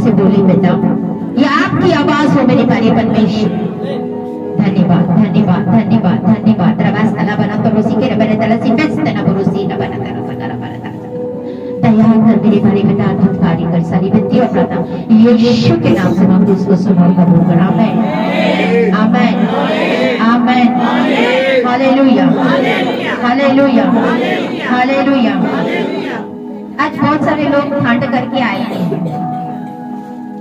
से बोले बेटा, ये आपकी आवाज हो मेरे प्यारे परमेश्वर। धन्यवाद धन्यवाद धन्यवाद धन्यवाद। रवास्तला बना तो रोसी के रबने तला सी बेस्तना बरोसी न बना तला सगरा बना तला। दया कर मेरे प्यारे बेटा, अद्भुत कार्य कर। सारी विनती और प्रार्थना यीशु के नाम से मांगते इसको सुनो और कबूल कर। आमीन आमीन आमीन। Hallelujah hallelujah hallelujah. आज बहुत सारे लोग ठंड करके आए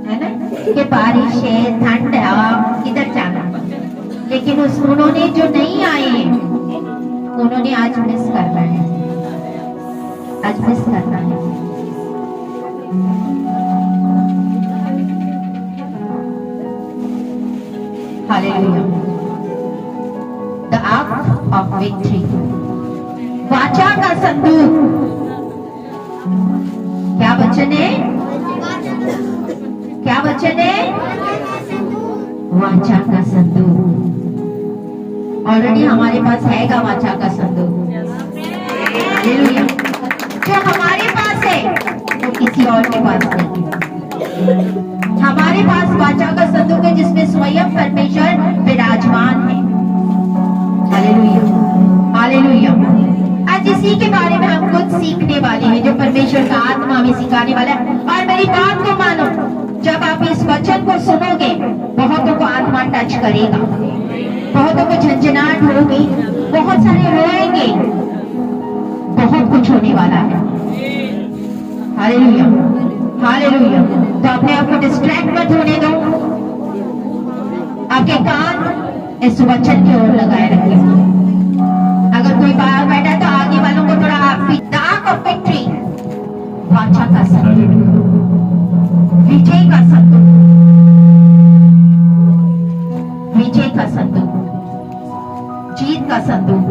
है ना, कि बारिश है, ठंड है, किधर जाना। लेकिन उन्होंने जो नहीं आए हैं, उन्होंने आज मिस करना है, आज मिस करना है। Hallelujah. The arc of victory, वाचा का संदूक। क्या वचन है? क्या वचन है? वाचा का संदूक। ऑलरेडी हमारे पास हैगा वाचा का संदूक। हालेलुया। जो हमारे पास है वो किसी और के पास नहीं। हमारे पास वाचा का संदूक है जिसमें स्वयं परमेश्वर विराजमान है। Hallelujah hallelujah. आज इसी के बारे में हम कुछ सीखने वाले हैं, जो परमेश्वर का आत्मा हमें सिखाने वाला है। और मेरी बात को मानो, जब आप इस वचन को सुनोगे, बहुतों को आत्मा टच करेगा, बहुतों को झंझनाहट होगी, बहुत सारे रोएंगे, बहुत कुछ होने वाला है। Hallelujah hallelujah. तो अपने आप को डिस्ट्रैक्ट मत होने दो, आपके कान इस वचन की ओर लगाए रखिए। अगर कोई बाहर बैठा है तो आगे वालों को थोड़ा आप भी। द आर्क ऑफ विक्ट्री, वाचा का संदूक, विजय का संदूक, विजय का संदूक, जीत का संदूक।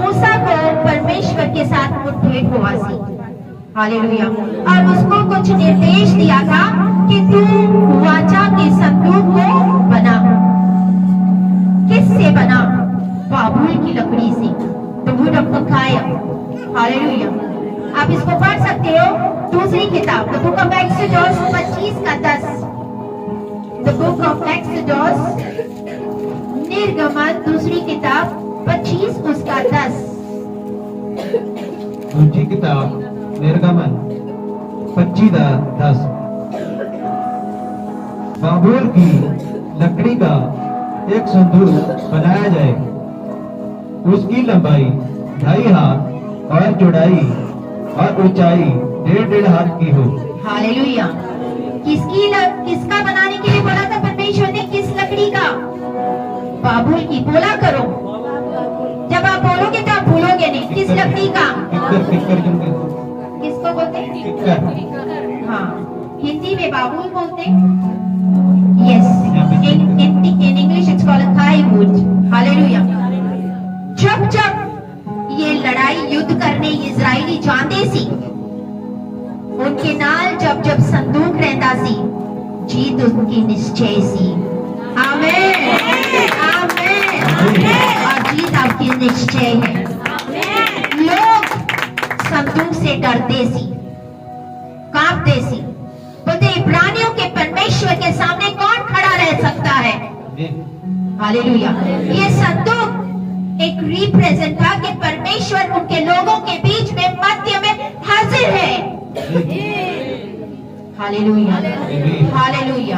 मूसा को परमेश्वर के साथ मुठभेड़ हुआ सी। हालेलुया। और उसको कुछ निर्देश दिया था कि तू वाचा के संदूक को बना। किससे बना? बाबुल की लकड़ी से। तो वुड ऑफ कायम। हालेलुया। आप इसको पढ़ सकते हो, दूसरी किताब द बुक ऑफ एक्सोडस 25 का 10। द बुक ऑफ एक्सोडस, निर्गमन, दूसरी किताब 25 उसका 10। दूसरी किताब निर्गमन 25:10। बाबुल की लकड़ी का एक संदूक बनाया जाए, उसकी लंबाई 2.5 हाथ और चौड़ाई और ऊंचाई 1.5 हाथ की हो। हालेलुया। किसका बनाने के लिए बोला था परमेश्वर ने? किस लकड़ी का? बाबुल की। बोला करो, जब आप बोलोगे तो आप भूलोगे नहीं। किस लकड़ी का? किसको बोलते हैं? हाँ, हिंदी में बाबुल बोलते हैं। Yes, in English it's called Thai wood. Hallelujah. जब जब ये लड़ाई युद्ध करने इजराइली जाते सी, उनके नाल जब जब संदूक रहता सी, जीत उनकी निश्चय सी। आमीन आमीन। और जीत आपकी निश्चय है। लोग संदूक से डरते सी, कांपते सी। बोलते इब्रानियों के परमेश्वर के सामने कौन खड़ा रह सकता है? हालेलुया। ये संदूक एक रिप्रेजेंट था कि परमेश्वर उनके लोगों के बीच में मध्य में हाजिर है। Hallelujah hallelujah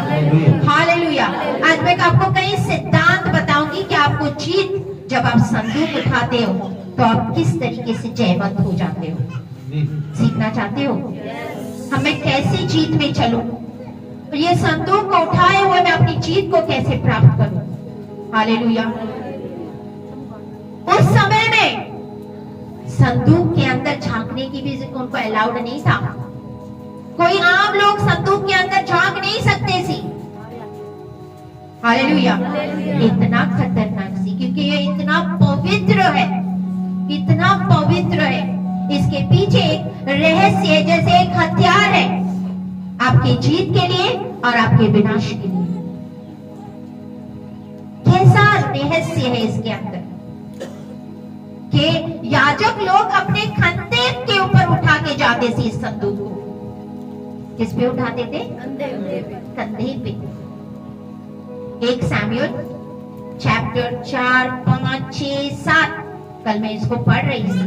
hallelujah. आज मैं आपको कई सिद्धांत बताऊंगी कि आपको जीत, जब आप संदूक उठाते हो तो आप किस तरीके से जयवंत हो जाते हो। सीखना चाहते हो हमें कैसे जीत में चलूं? ये संदूक को उठाए हुए मैं अपनी जीत को कैसे प्राप्त करूं? हालेलुया। उस समय में संदूक के अंदर झांकने की भी उनको अलाउड नहीं था। कोई आम लोग संदूक के अंदर झांक नहीं सकते सी। हालेलुया। इतना खतरनाक सी, क्योंकि ये इतना पवित्र है, इतना पवित्र है। इसके पीछे एक रहस्य है, जैसे एक हथियार है आपके जीत के लिए और आपके विनाश के लिए। कैसा रहस्य है इसके अंदर कि याजक लोग अपने खंते के ऊपर उठा के जाते थे इस संदूक को। किस पे उठाते थे? कंधे पे। 1 सैमुअल चैप्टर 4, 5, 6, 7 कल मैं इसको पढ़ रही थी।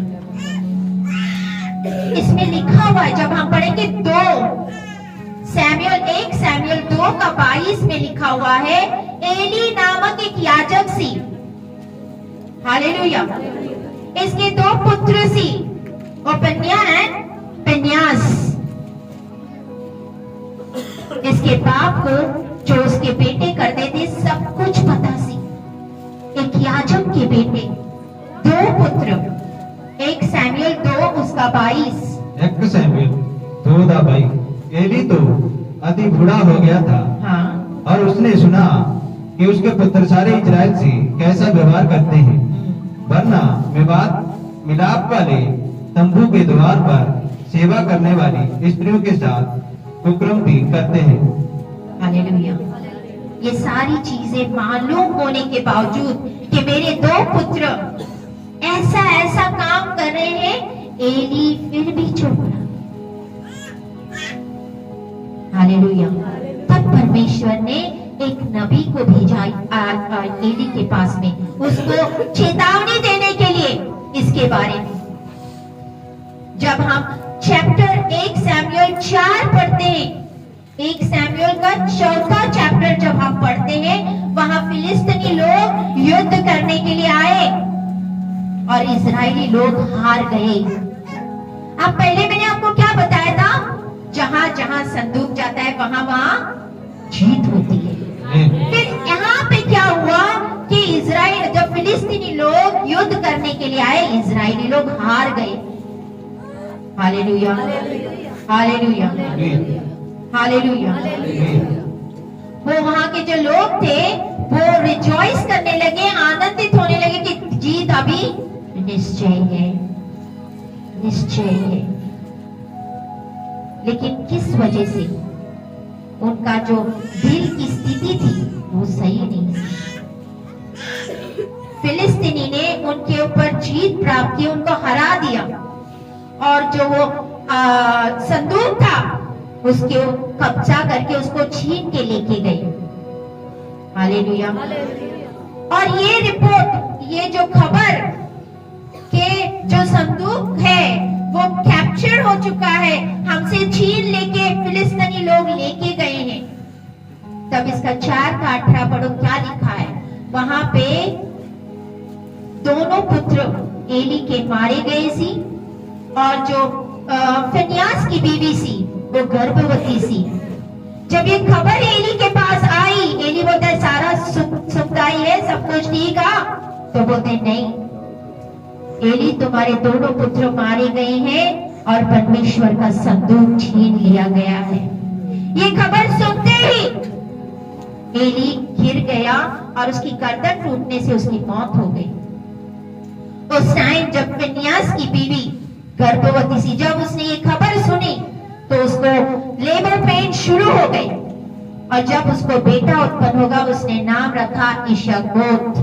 इसमें लिखा हुआ है, जब हम पढ़ेंगे 1 सैमुअल 2 का 22 में लिखा हुआ है, एली नामक एक याजक सी, हालेलुया, इसके 2 पुत्र सी, ओपन्या एंड पिन्यास। इसके बाप को जो उसके बेटे करते थे सब कुछ पता सी। एक याजक के बेटे, 2 पुत्र, 1 सैमुअल 2 उसका 22। 1 सैमुअल 2 का 22। एली तो अति बूढ़ा हो गया था। हाँ। और उसने सुना कि उसके पुत्र सारे इजराइल से कैसा व्यवहार करते हैं, वरना विवाद मिलाप वाले तंबू के द्वार पर सेवा करने वाली स्त्रियों के साथ कुकर्म भी करते हैं। हालेलुया। ये सारी चीजें मालूम होने के बावजूद कि मेरे 2 पुत्र ऐसा काम कर रहे हैं, एली फिर भी चुप रहा। हालेलुया। तब परमेश्वर ने एक नबी को भेजा एली के पास में, उसको चेतावनी देने के लिए इसके बारे में। जब हम चैप्टर 1 सैमुअल 4 पढ़ते हैं, 1 सैमुअल का 4था चैप्टर जब हम पढ़ते हैं, वहां फिलिस्तीनी लोग युद्ध करने के लिए आए और इजरायली लोग हार गए। अब पहले मैंने आपको क्या बताया था, जहां जहां संदूक जाता है वहां जीत होती है। फिर यहाँ पे क्या हुआ कि इजराइल, जब फिलिस्तीनी लोग युद्ध करने के लिए आए, इजरायली लोग हार गए। Hallelujah, hallelujah, hallelujah. वो वहां के जो लोग थे वो रिजॉइस करने लगे, आनंदित होने लगे कि जीत अभी निश्चय है, निश्चय है। लेकिन किस वजह से? उनका जो दिल की स्थिति थी वो सही नहीं थी। फिलिस्तीनी ने उनके ऊपर जीत प्राप्त की, उनको हरा दिया, और जो वो संदूक था उसके कब्जा करके उसको छीन के लेके गए। हालेलुया। और ये रिपोर्ट, ये जो खबर के जो संदूक है वो कैप्चर हो चुका है, हमसे छीन लेके फिलिस्तीनी लोग लेके गए हैं। तब इसका 4 का 18 पढ़ो, क्या लिखा है वहां पे? दोनों पुत्र एली के मारे गए सी, और जो फिन्यास की बीवी सी वो गर्भवती सी। जब ये खबर एली के पास आई, एली बोलता है सारा सुखदाई है, सब कुछ ठीक है? तो बोलते नहीं, एली तुम्हारे दोनों पुत्र मारे गए हैं और परमेश्वर का संदूक छीन लिया गया है। ये खबर सुनते ही एली गिर गया और उसकी गर्दन टूटने से उसकी मौत हो गई। उस टाइम जब फिन्यास की बीवी गर्भवती सी, जब उसने ये खबर सुनी तो उसको लेबर पेन शुरू हो गई, और जब उसको बेटा उत्पन्न होगा उसने नाम रखा इशकोत,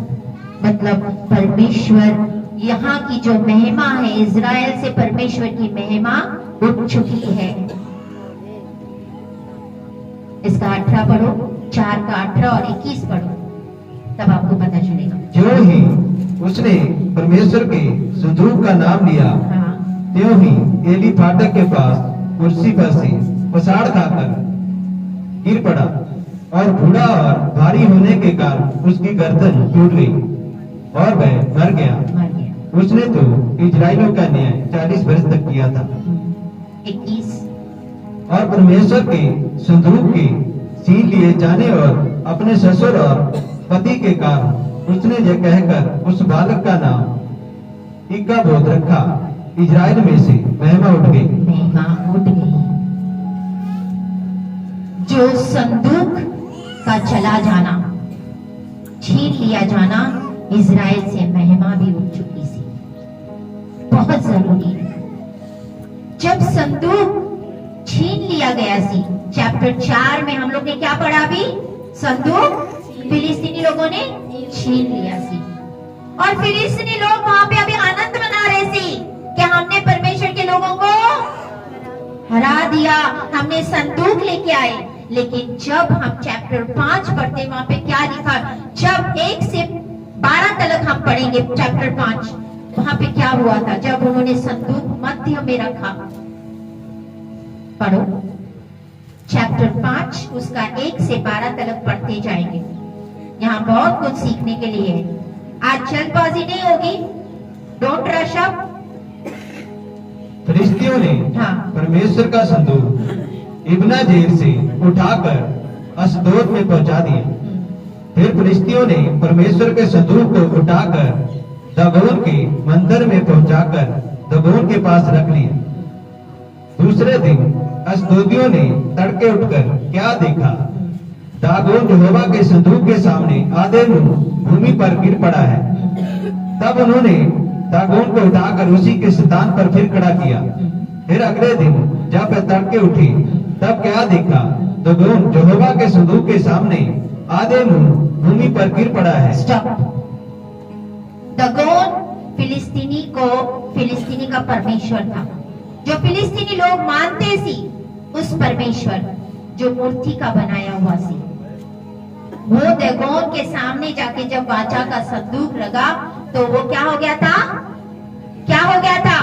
मतलब परमेश्वर। यहाँ की जो महिमा है, इजराइल से परमेश्वर की महिमा उठ चुकी है। इसका 18 पढ़ो, 4 का 18 और 21 पढ़ो, तब आपको पता चलेगा। जो ही उसने परमेश्वर के संदूक का नाम लिया, त्यों ही एली फाटक के पास कुर्सी पर से पसाड़ खाकर गिर पड़ा, और बूढ़ा और भारी होने के कारण उसकी गर्दन टूट गई और वह मर गया। उसने तो इजराइलियों का न्याय 40 वर्ष तक किया था। 21। और परमेश्वर के संदूक के छीन लिए जाने और अपने ससुर और पति के कारण उसने यह कहकर उस बालक का नाम इक्काबोद रखा, इजराइल में से महिमा उठ गई। महिमा उठ गई। जो संदूक का चला जाना, छीन लिया जाना, इजराइल से महिमा भी उठ चुकी सी। बहुत जरूरी है। जब संदूक छीन लिया गया सी, चैप्टर 4 में हम लोग ने क्या पढ़ा? भी संदूक फिलिस्तीनी लोगों ने छीन लिया सी, और फिलिस्तीनी लोग वहां पे अभी आनंद मना रहे सी कि हमने परमेश्वर के लोगों को हरा दिया, हमने संदूक लेके आए। लेकिन जब हम चैप्टर 5 पढ़ते वहां पे क्या लिखा, जब 1 से 12 तक हम पढ़ेंगे चैप्टर 5, वहां पे क्या हुआ था जब उन्होंने संदूक मध्य में रखा। पढ़ो चैप्टर 5 उसका 1 से 12 तक पढ़ते जाएंगे। यहाँ बहुत कुछ सीखने के लिए है। आज जल्दबाजी नहीं होगी, डोंट रश अप। फरिश्तियों ने हाँ। परमेश्वर का संदूक इब्ना जेर से उठाकर अशदोद में पहुंचा दिया। फिर फरिश्तियों ने परमेश्वर के संदूक को उठाकर दागोन के मंदिर में पहुंचाकर दागोन के पास रख लिया। दूसरे दिन अशदोदियों ने तड़के उठकर क्या देखा, दागोन यहोवा के संदूक के सामने आधे मुंह भूमि पर गिर पड़ा है। तब उन्होंने दागोन को उठाकर उसी के स्थान पर फिर खड़ा किया। फिर अगले दिन जब वह तड़के उठी तब क्या देखा, दागोन यहोवा के संदूक के सामने आधे मुंह भूमि पर गिर पड़ा है। स्टॉप। दागोन फिलिस्तीनी का परमेश्वर था, जो फिलिस्तीनी लोग मानते सी उस परमेश्वर जो मूर्ति का बनाया हुआ सी। वो दागोन के सामने जाके जब वाचा का संदूक लगा तो वो क्या हो गया था, क्या हो गया था,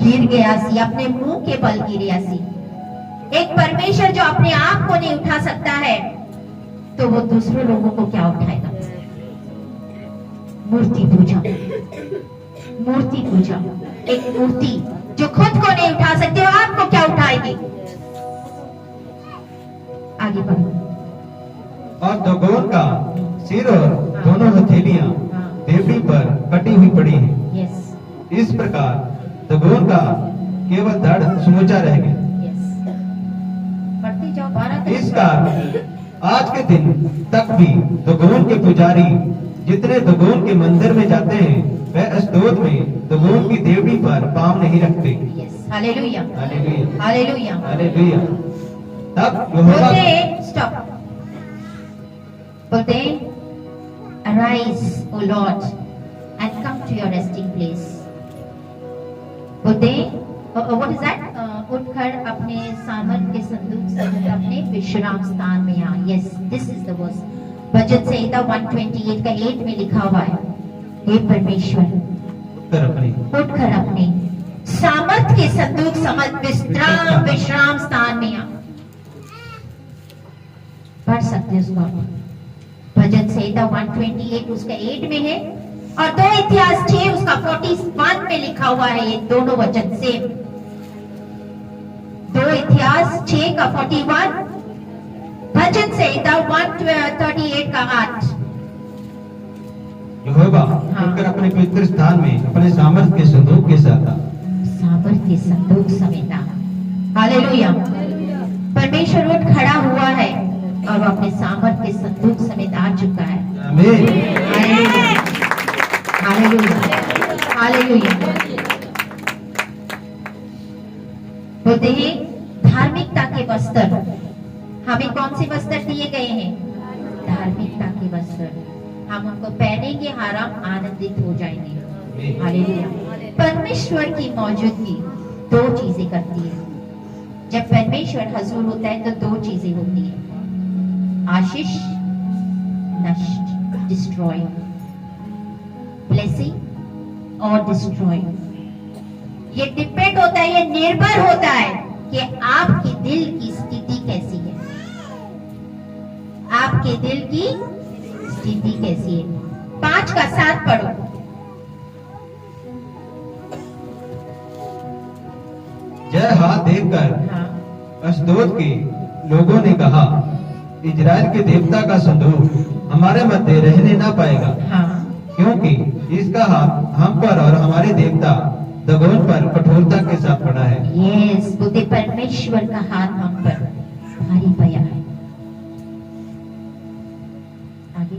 गिर गया सी, अपने मुंह के बल गिर गया सी। एक परमेश्वर जो अपने आप को नहीं उठा सकता है तो वो दूसरे लोगों को क्या उठाएगा। मूर्ति पूजा, मूर्ति पूजा, एक मूर्ति जो खुद को नहीं उठा सकती वो आपको क्या उठाएगी। आगे बढ़ो। और दागोन का सिर और दोनों हथेलियां देवड़ी पर कटी हुई पड़ी हैं। यस इस प्रकार दागोन का केवल धड़ समूचा रह गया। यस, बढ़ते जाओ 12 तक। इस कारण आज के दिन तक भी दागोन के पुजारी जितने दागोन के मंदिर में जाते हैं वह अशदोद में दागोन की देवड़ी पर पांव नहीं रखते। Yes, hallelujah, hallelujah, hallelujah. Hallelujah. तब यहोवा बोलते स्टॉप, बोलते arise O Lord and come to your resting place। बोलते what is that, उठकर अपने सामर्थ के संदूक समेत अपने विश्राम स्थान में आ। Yes, this is the verse. भजन संहिता 128 का 8 में लिखा हुआ है, हे परमेश्वर उठकर अपने सामर्थ के संदूक समेत विश्राम स्थान में आ। पढ़ सकते हो उसको आप। भजन संहिता 128 उसका 8 में है और 2 इतिहास 6 उसका 41 में लिखा हुआ है। ये दोनों वचन सेम। 2 इतिहास 6 का 41, भजन संहिता 138 का 8। यहोवा उठकर अपने पवित्र स्थान में अपने सामर्थ के संदूक के साथ आ। सामर्थ के संदूक समेत आ। हालेलुया। परमेश्वर उठ खड़ा हुआ है और वो अपने सामर्थ के संदूक समेत आ चुका है। आमीन। Hallelujah, hallelujah. बोलते हैं धार्मिकता के वस्त्र, हमें कौन से वस्त्र दिए गए हैं, धार्मिकता के वस्त्र। हम उनको पहनेंगे, हम आनंदित हो जाएंगे। हालेलुया। परमेश्वर की मौजूदगी 2 चीजें करती है। जब परमेश्वर हजूर होता है तो 2 चीजें होती है, आशीष, नष्ट, डिस्ट्रॉय, ब्लेसिंग और डिस्ट्रॉय। ये डिपेंड होता है, ये निर्भर होता है कि आपके दिल की स्थिति कैसी है, आपके दिल की स्थिति कैसी है। 5 का 7 पढ़ो। यह हाथ देखकर हाँ, अशदोद के लोगों ने कहा, इजराइल के देवता का संदूक हमारे मध्य रहने ना पाएगा, हाँ, क्योंकि इसका हाथ हम पर और हमारे देवता दागोन पर कठोरता के साथ पड़ा है। यस, बुद्धि परमेश्वर का हाथ हम पर भारी पया है। आगे।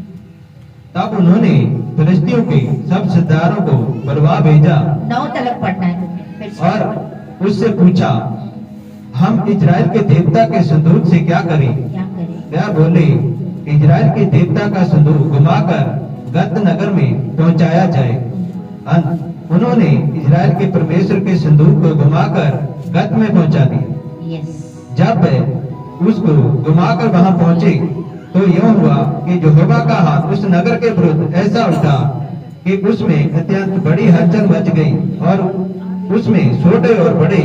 तब उन्होंने फिलिस्तियों के सब सरदारों को बरवा भेजा 9 तक पढ़ना है तुम्हें, फिर से और उससे पूछा, हम इजराइल के देवता के संदूक से क्या करें? क्या करें? क्या बोले, इजराइल के देवता का संदूक घुमाकर गत नगर में पहुंचाया जाए। उन्होंने इजराइल के परमेश्वर के संदूक को घुमाकर गत में पहुंचा दिया। यस जब वे उसको घुमाकर वहां पहुंचे तो यह हुआ कि यहोवा का हाथ उस नगर के विरुद्ध ऐसा उठा कि उसमें अत्यंत बड़ी हलचल मच गई और उसमें छोटे और बड़े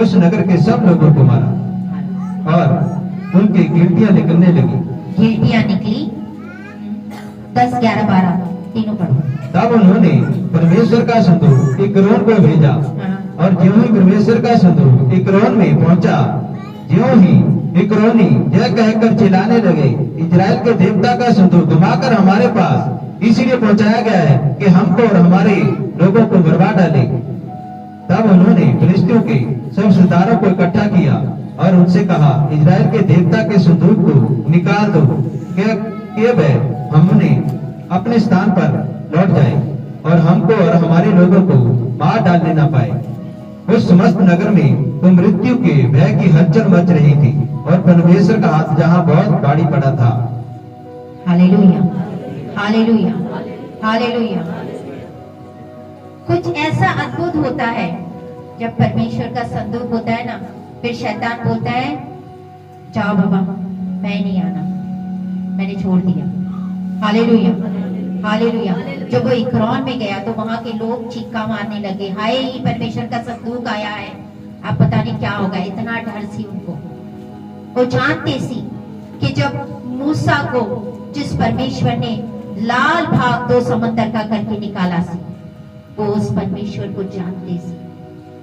उस नगर के सब लोगों को मारा और उनकी गिल्टियां निकलने लगी। गिल्टियां निकली। 10, 11, 12 तीनों पढ़ो। तब उन्होंने परमेश्वर का संदूक इक्रोन को भेजा और ज्यों ही परमेश्वर का संदूक इक्रोन में पहुंचा, ज्यों ही इक्रोनी यह कहकर चिल्लाने लगे, इजराइल के देवता का संदूक घुमाकर हमारे पास इसलिए पहुंचाया गया है कि हमको और हमारे लोगों को बर्बा डाले। तब उन्होंने फिलिस्तियों के सब सरदारों को इकट्ठा किया और उनसे कहा, इजराइल के देवता के संदूक को निकाल दो कि वह हमने अपने स्थान पर लौट जाए और हमको और हमारे लोगों को मार डालने न पाए। उस समस्त नगर में तो मृत्यु के भय की हलचल मच रही थी और परमेश्वर का हाथ जहां बहुत भारी पड़ा था। Hallelujah, hallelujah, hallelujah. कुछ ऐसा अद्भुत होता है जब परमेश्वर का संदूक होता है ना, फिर शैतान बोलता है, जाओ बाबा, मैं नहीं आना, मैंने छोड़ दिया। Hallelujah, hallelujah. जब वो इक्रोन में गया तो वहां के लोग चीखा मारने लगे, हाय ये परमेश्वर का संदूक आया है, अब पता नहीं क्या होगा। इतना डर सी उनको। वो जानते सी कि जब मूसा को जिस परमेश्वर ने लाल भाग 2 समंदर का करके निकाला सी, वो उस परमेश्वर को जानते सी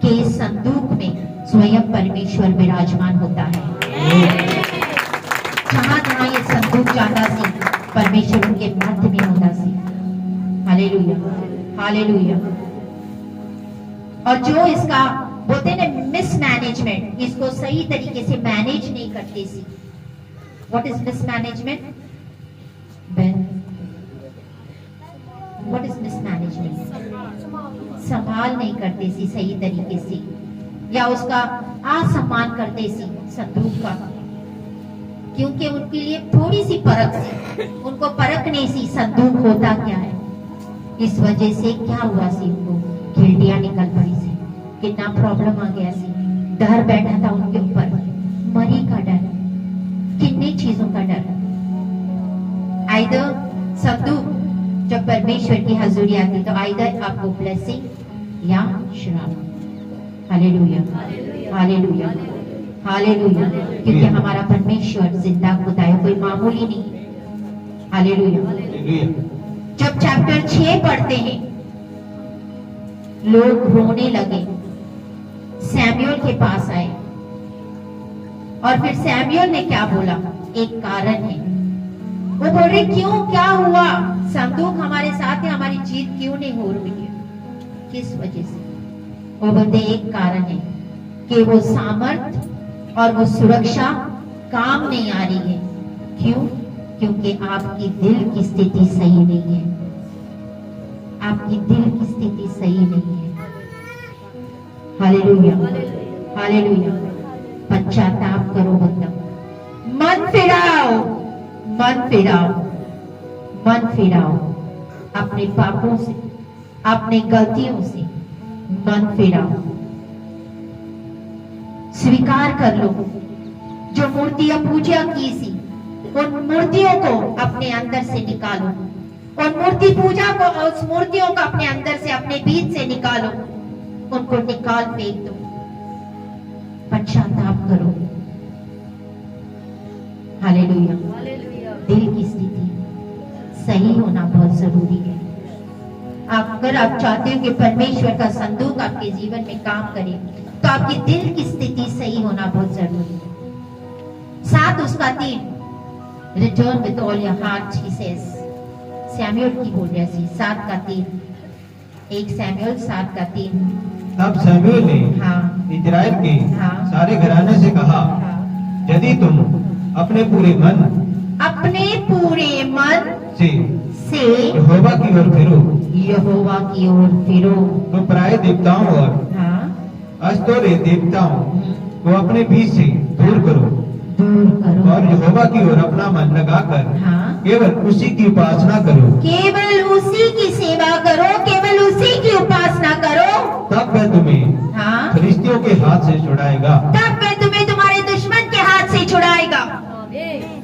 कि इस संदूक में स्वयं परमेश्वर विराजमान होता है। जहां जहां ये संदूक जाता सी, परमेश्वर उनके मध्य में होता सी। Hallelujah, hallelujah. और जो इसका बोलते ना मिसमैनेजमेंट, इसको सही तरीके से मैनेज नहीं करते सी। What is mismanagement? What is mismanagement? संभाल नहीं करते सी सही तरीके से, या उसका असम्मान करते सी संदूक का, क्योंकि उनके लिए थोड़ी सी परख सी, उनको परख नहीं सी संदूक होता क्या है। इस वजह से क्या हुआ सी, उनको गिल्टियां निकल पड़ी सी, कितना प्रॉब्लम आ गया सी, डर बैठा था उनके ऊपर, मरी का डर, कितनी चीजों का डर। आइदर संदूक जब परमेश्वर की हजूरी आती तो आइदर आपको ब्लेसिंग या श्राप। Hallelujah, hallelujah, hallelujah. क्योंकि हमारा परमेश्वर जिंदा खुदा है, कोई मामूली नहीं। हालेलुया। जब चैप्टर 6 पढ़ते हैं, लोग रोने लगे, सैमुएल के पास आए और फिर सैमुएल ने क्या बोला? एक कारण है। वो बोल रहे क्यों, क्या हुआ? संदूक हमारे साथ है, हमारी जीत क्यों नहीं हो रही है? किस वजह से? वो बोलते एक कारण है कि वो सामर्थ और वो सुरक्षा काम नहीं आ रही है। क्यों? क्योंकि आपकी दिल की स्थिति सही नहीं है। आपकी दिल की स्थिति सही नहीं है। Hallelujah, hallelujah. पश्चाताप करो, मतलब मन फिराओ, मन फिराओ, मन फिराओ अपने पापों से, अपने गलतियों से मन फिराओ। स्वीकार कर लो जो मूर्तियां पूजा की सी, उन मूर्तियों को अपने अंदर से निकालो। उन मूर्ति पूजा को, उस मूर्तियों को अपने अंदर से, अपने बीच से निकालो, उनको निकाल फेंक दो। पश्चाताप करो। हालेलुया। दिल की स्थिति सही होना बहुत जरूरी है। अगर आप चाहते हो कि परमेश्वर का संदूक आपके जीवन में काम करे, तो आपकी दिल की स्थिति सही होना बहुत जरूरी है। 7 उसका 3, return with all your heart, he says. Samuel की बोल रही थी 7 का 3, 1 सैमुएल 7 का 3। तब सैमुएल ने इजराइल के सारे घराने से कहा, यदि तुम अपने पूरे मन से यहोवा की ओर फिरो, यहोवा की ओर फिरो, तो पराये देवताओं और अस्तोरे देवताओं को अपने बीच से दूर करो और यहोवा की ओर अपना मन लगाकर केवल उसी की उपासना करो, केवल उसी की सेवा करो, केवल उसी की उपासना करो। तब वह तुम्हें फिलिस्तियों के हाथ से छुड़ाएगा। तब वह तुम्हें तुम्हारे दुश्मन के हाथ से छुड़ाएगा।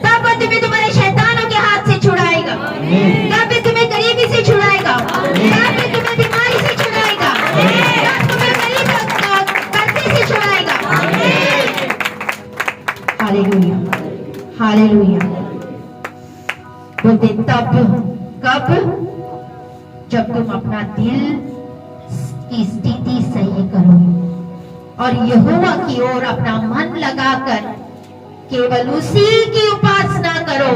तब वह तुम्हें तुम्हारे शैतानों के हाथ से छुड़ाएगा। तब वह तुम्हें गरीबी से छुड़ाएगा। तब वह तुम्हें बीमारी से छुड़ाएगा। तब तुम्हें गरीब कर्जे से छुड़ाएगा। Hallelujah, hallelujah. बोलते तब, कब? जब तुम अपना दिल की स्थिति सही करो और यहोवा की ओर अपना मन लगाकर केवल उसी की उपासना करो,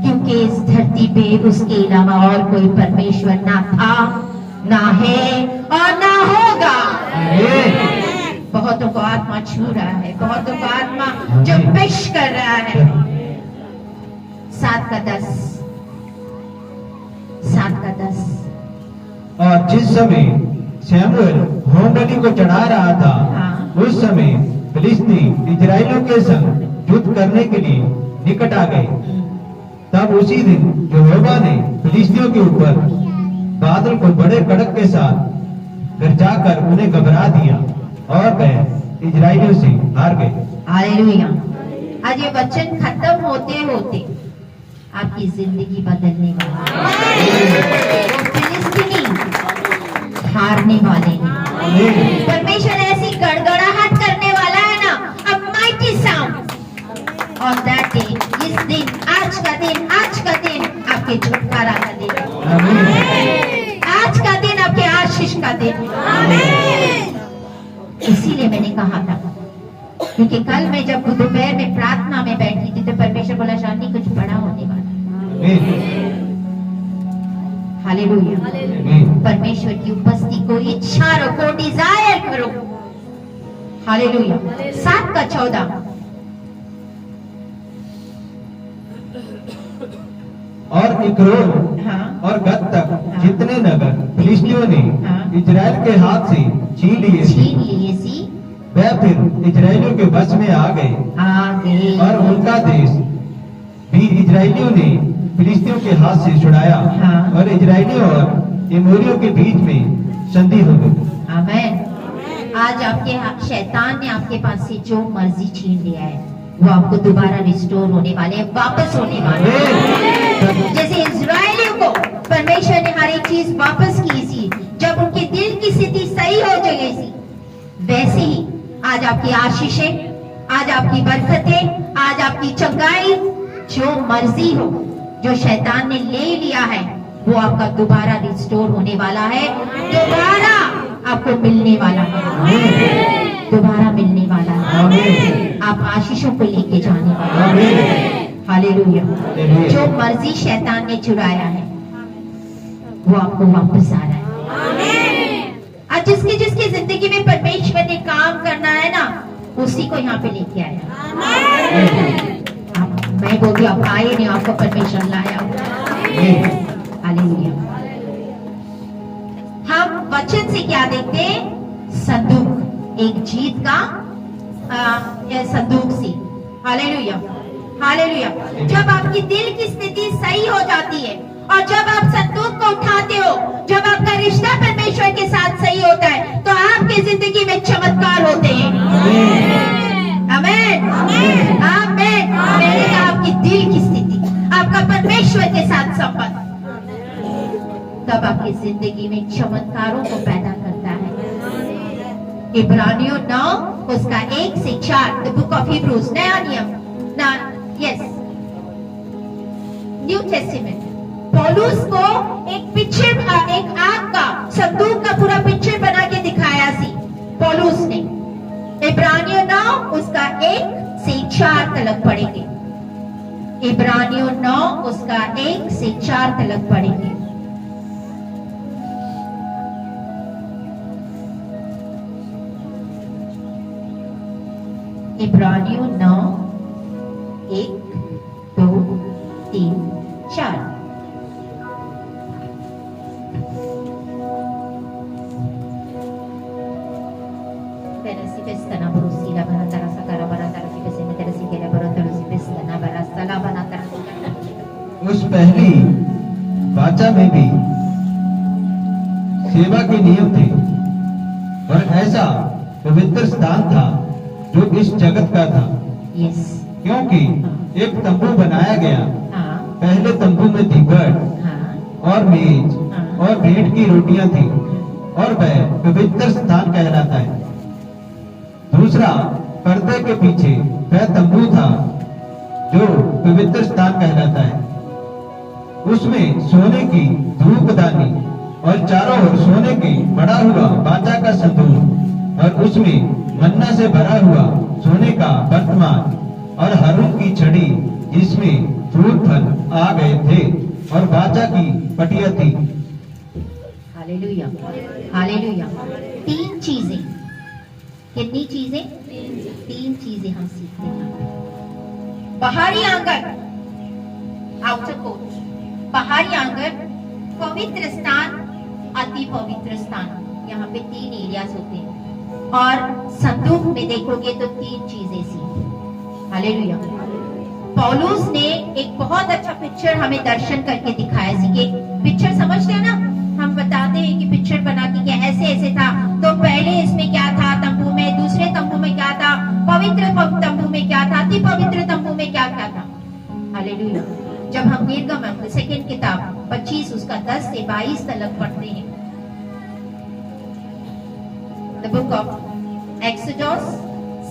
क्योंकि इस धरती पे उसके अलावा और कोई परमेश्वर ना था, ना है और ना होगा। बहुतों को आत्मा छू रहा है, बहुतों को आत्मा जो पेश कर रहा है। 7:10 और जिस समय शमूएल होम बलि को चढ़ा रहा था, उस समय फिलिस्ती इजराइलियों के संग युद्ध करने के लिए निकट आ गए। तब उसी दिन यहोवा ने फिलिस्तियों के ऊपर बादल को बड़े कड़क के साथ गरजाकर उन्हें घबरा दिया और वह इजराइलियों से हार गए। हालेलुया। आज ये वचन खत्म होते होते आपकी जिंदगी बदलने वाला है। फिलिस्तीनी हारने वाले हैं। परमेश्वर ऐसी गड़गड़ाहट करने वाला है ना, a mighty sound on that day, इस दिन, आज का दिन आपके छुटकारा का दिन, आज का दिन आपके आशीष का दिन। इसीलिए मैंने कहा था, क्योंकि कल मैं जब दोपहर में प्रार्थना में बैठी थी तो परमेश्वर बोला शांति कुछ बड़ा होने वाला है। हालेलुया। परमेश्वर की उपस्थिति को इच्छा रखो, डिजायर करो। हालेलुया। 7:14 और इक्रोन और गत तक जितने नगर फिलिस्तियों ने इजराइल के हाथ से छीन लिए थे, वह फिर इजराइलियों के वश में आ गए और उनका देश भी इजराइलियों ने फिलिस्तियों के हाथ से छुड़ाया और इजराइलियों और एमोरियों के बीच में संधि हो गई। आमीन। आज आपके शैतान ने आपके पास से जो मर्जी छीन लिया है वो आपको दोबारा रिस्टोर होने वाले हैं, वापस होने वाले हैं। जैसे इजराइलियों को परमेश्वर ने हर एक चीज वापस की थी जब उनके दिल की स्थिति सही हो गई थी, वैसे ही आज आपकी आशीषें, आज आपकी बरकतें, आज आपकी चंगाई, जो मर्जी हो, जो शैतान ने ले लिया है वो आपका दोबारा रिस्टोर होने वाला है, दोबारा आपको मिलने वाला है, दोबारा मिलने वाला है। आप आशीषों को लेके जाने वाले हैं। हालेलुया। जो मर्जी शैतान ने चुराया है वो आपको वापस आ रहा है। आज जिसकी जिसकी जिंदगी में परमेश्वर ने काम करना है ना, उसी को यहाँ पे लेके आया। मैं बोलती आप आए नहीं, आपको परमेश्वर लाया। हालेलुया। हम वचन से क्या देखते हैं? संदूक, एक जीत का संदूक सी। Hallelujah, hallelujah. जब आपकी दिल की स्थिति सही हो जाती है और जब आप संदूक को उठाते हो, जब आपका रिश्ता परमेश्वर के साथ सही होता है, तो आपकी जिंदगी में चमत्कार होते हैं। आमीन, आमीन, आमीन। मैंने कहा आपकी दिल की स्थिति, आपका परमेश्वर के साथ संबंध, तब आपकी जिंदगी में चमत्कारों को पैदा करता है। इब्रानियों 9 उसका 1 से 4, द बुक ऑफ हिब्रूज, नया नियम, यस, न्यू टेस्टामेंट। पौलुस को एक पिक्चर, एक आग का संदूक का पूरा पिक्चर बना के दिखाया सी पौलुस ने। इब्रानियों 9 उसका 1 से 4 तलक पढ़ेंगे। इब्रानियों 9 उसका 1 से 4 तलक पढ़ेंगे। इब्रानियों 9 1 2 3 4। उस पहली वाचा में भी सेवा के नियम थे और ऐसा पवित्र स्थान था जो इस जगत का था, यस, क्योंकि एक तंबू बनाया गया। हाँ, पहले तंबू में दीपक हाँ, और मेज और भेंट की रोटियां थी, और वह पवित्र स्थान कहलाता है। दूसरा, पर्दे के पीछे वह तंबू था जो पवित्र स्थान कहलाता है। उसमें सोने की धूपदानी और चारों ओर सोने की बड़ा हुआ वाचा का संदूक, और उसमें मन्ना से भरा हुआ सोने का वर्तमान और हरून की छड़ी जिसमें फूल फल आ गए थे, और वाचा की पटिया थी। Hallelujah, hallelujah. तीन चीजें, कितनी चीजें? तीन चीजें हम सीखते हैं। बाहरी आंगन, आउटर कोर्ट, बाहरी आंगन, पवित्र स्थान, अति पवित्र स्थान। यहाँ पे तीन एरियाज होते हैं, और संदूक में देखोगे तो तीन चीजें सी। हालेलुया। पौलुस ने एक बहुत अच्छा पिक्चर हमें दर्शन करके दिखाया सी। कि पिक्चर समझते हैं ना, हम बताते हैं कि पिक्चर बना के क्या ऐसे ऐसे था, तो पहले इसमें क्या था तंबू में, दूसरे तंबू में क्या था, पवित्र तंबू में क्या था, अति पवित्र तंबू में क्या क्या था। हालेलुया। जब हम निर्गमन सेकंड किताब 25 उसका 10 से 22 तक पढ़ते हैं, the book of exodus,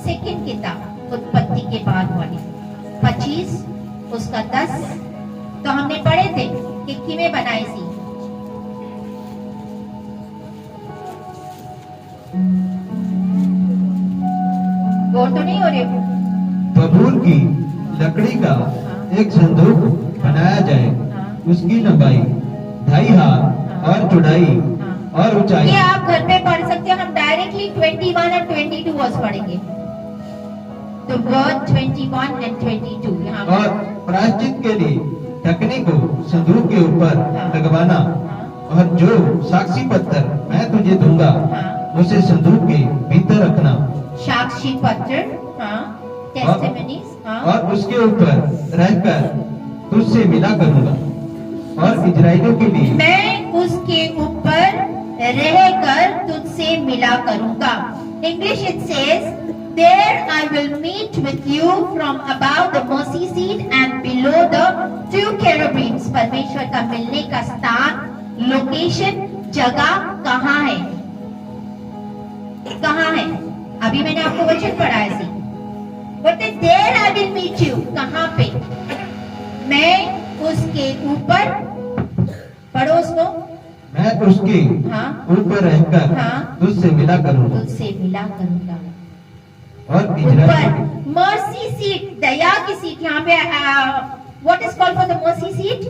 second किताब उत्पत्ति के बाद वाली 25 उसका 10, तो हमने पढ़े थे कि किमें बनाई सी। गौर तो नहीं हो रही? बबूल की लकड़ी का एक संदूक बनाया जाए, उसकी लंबाई 2.5 हाथ और चौड़ाई और ऊंचाई। ये आप घर पे पढ़ सकते हो, हम डायरेक्टली 21 और 22 वर्स पढ़ेंगे। तो वर्ड 21 एंड 22 यहाँ और प्रायश्चित के लिए ढकने को संदूक के ऊपर लगवाना, और जो साक्षी पत्थर मैं तुझे दूंगा उसे संदूक के भीतर रखना। साक्षी पत्र, हाँ, टेस्टिमनीज, हाँ, और उसके ऊपर रहकर तुझसे मिला करूंगा, और इजराइलियों के लिए मैं उसके ऊपर रहकर तुझसे मिला करूंगा। English it says, there I will meet with you from above the mercy seat and below the two cherubims। परमेश्वर का मिलने का स्थान, लोकेशन, जगह कहाँ है? कहाँ है? अभी मैंने आपको वचन पढ़ा है सी। But there I will meet you, कहाँ पे? मैं उसके ऊपर, पढ़ो उसको, मैं उसके हाँ, ऊपर रहकर हाँ, तुझसे मिला करूंगा, तुझसे मिला करूंगा। और इजराइल ऊपर मर्सी सीट, दया की सीट। यहाँ पे what is called for the mercy seat?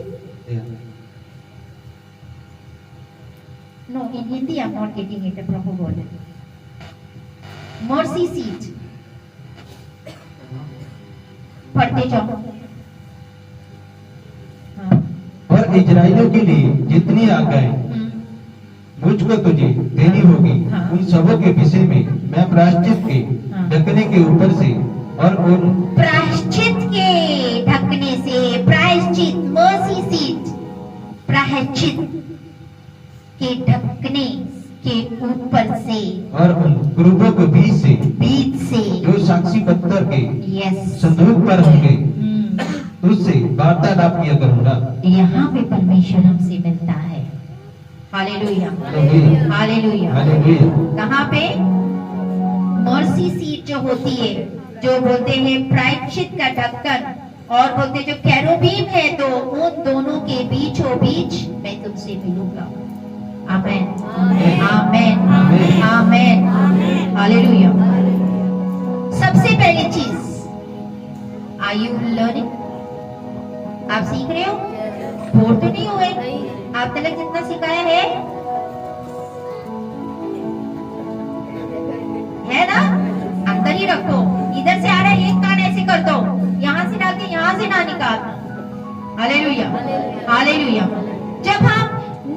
No, in Hindi I am not getting it, proper word. Mercy seat पढ़ते जाओ। हाँ, और इजराइलियों के लिए जितनी आज्ञाएं मुझको तुझे देनी होगी, हाँ। उन सबों के विषय में मैं प्रायश्चित के हाँ। ढकने के ऊपर से और उन प्रायश्चित के ढकने से, प्रायश्चित, मर्सी सीट, प्रायश्चित के ढकने के ऊपर से और उन क्रूबों के बीच से जो साक्षी पत्थर के यस संदूक पर होंगे उससे वार्तालाप किया करूंगा। यहाँ पे परमेश्वर हमसे मिलता है। Hallelujah, hallelujah. हालेलुया। कहाँ पे? मर्सी सीट जो होती है, जो बोलते हैं प्रायश्चित का ढक्कन, और बोलते जो कैरोबीम है, तो उन दोनों के बीचों बीच मैं तुमसे मिलूंगा। आमेन, आमेन, आमेन, हालेलुया। सबसे पहली चीज, आर यू लर्निंग? आप सीख रहे हो? बोर तो नहीं हुए? आप तक जितना सिखाया है ना? अंदर ही रखो। इधर से आ रहा है, एक कान ऐसे कर दो, यहाँ से डाल के यहाँ से ना निकाल। Hallelujah, hallelujah. जब हम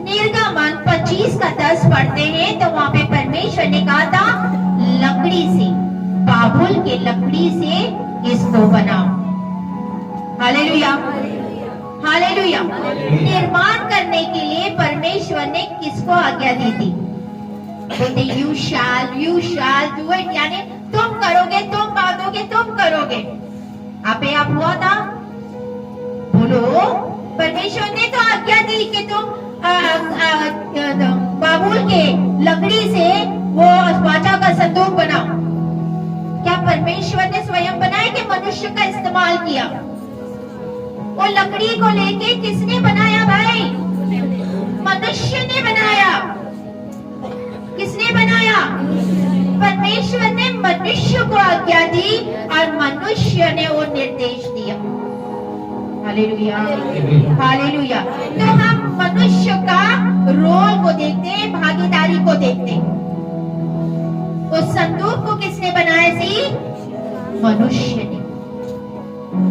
निर्गमन 25 का 10 पढ़ते हैं, तो वहाँ पे परमेश्वर ने कहा था लकड़ी से, बाबुल के लकड़ी से इसको बनाओ। Hallelujah, hallelujah. निर्माण करने के लिए परमेश्वर ने किसको आज्ञा दी थी? बोलते यू शैल डू इट, यानी तुम करोगे, तुम मांगोगे, तुम करोगे। आपे आप हुआ था, बोलो। परमेश्वर ने तो आज्ञा दी कि तुम बाबुल के लकड़ी से वो वाचा का संदूक बनाओ। क्या परमेश्वर ने स्वयं बनाया कि मनुष्य का इस्तेमाल किया? वो लकड़ी को लेके किसने बनाया भाई? मनुष्य ने बनाया। किसने बनाया? परमेश्वर ने मनुष्य को आज्ञा दी और मनुष्य ने वो निर्देश दिया। Hallelujah, hallelujah. तो हम मनुष्य का रोल को देखते हैं, भागीदारी को देखते हैं। उस संदूक को किसने बनाया थी? मनुष्य ने।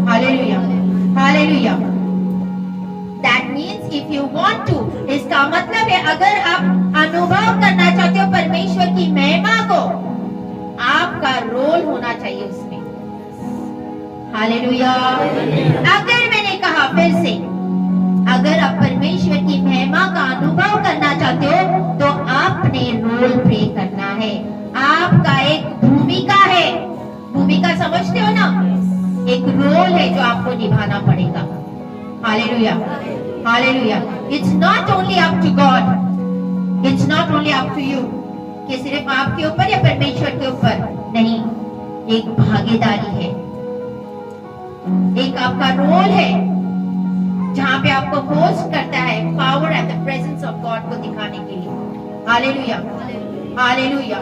Hallelujah, hallelujah. That means if you want to, इसका मतलब है अगर आप अनुभव करना चाहते हो परमेश्वर की महिमा को, आपका रोल होना चाहिए उसमें। हालेलुया। अगर मैंने कहा फिर से, अगर आप परमेश्वर की महिमा का अनुभव करना चाहते हो तो आपने रोल प्ले करना है। आपका एक भूमिका है। भूमिका समझते हो ना? एक रोल है जो आपको निभाना पड़ेगा। Hallelujah, hallelujah. It's not only up to God, it's not only up to you, कि सिर्फ आपके ऊपर या परमेश्वर के ऊपर नहीं, एक भागीदारी है, एक आपका रोल है जहां पे आपको होस्ट करता है power and the presence of God को दिखाने के लिए। Hallelujah, hallelujah.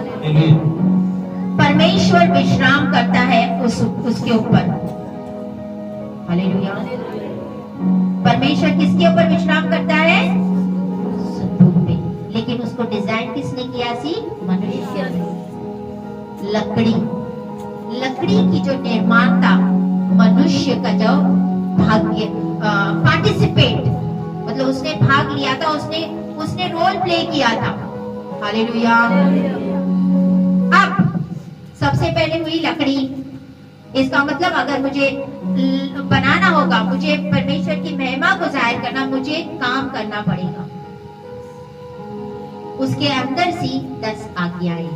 परमेश्वर विश्राम करता है उसके ऊपर। हालेलुया। परमेश्वर किसके ऊपर विश्राम करता है? संदूक पे। लेकिन उसको डिजाइन किसने किया सी? मनुष्य ने। लकड़ी की जो निर्माण था, मनुष्य का जो भाग्य पार्टिसिपेट, मतलब उसने भाग लिया था, उसने रोल प्ले किया था। हालेलुया। अब सबसे पहले हुई लकड़ी। इसका मतलब अगर मुझे बनाना होगा, मुझे परमेश्वर की महिमा को जाहिर करना, मुझे काम करना पड़ेगा। उसके अंदर सी 10 आज्ञाएं।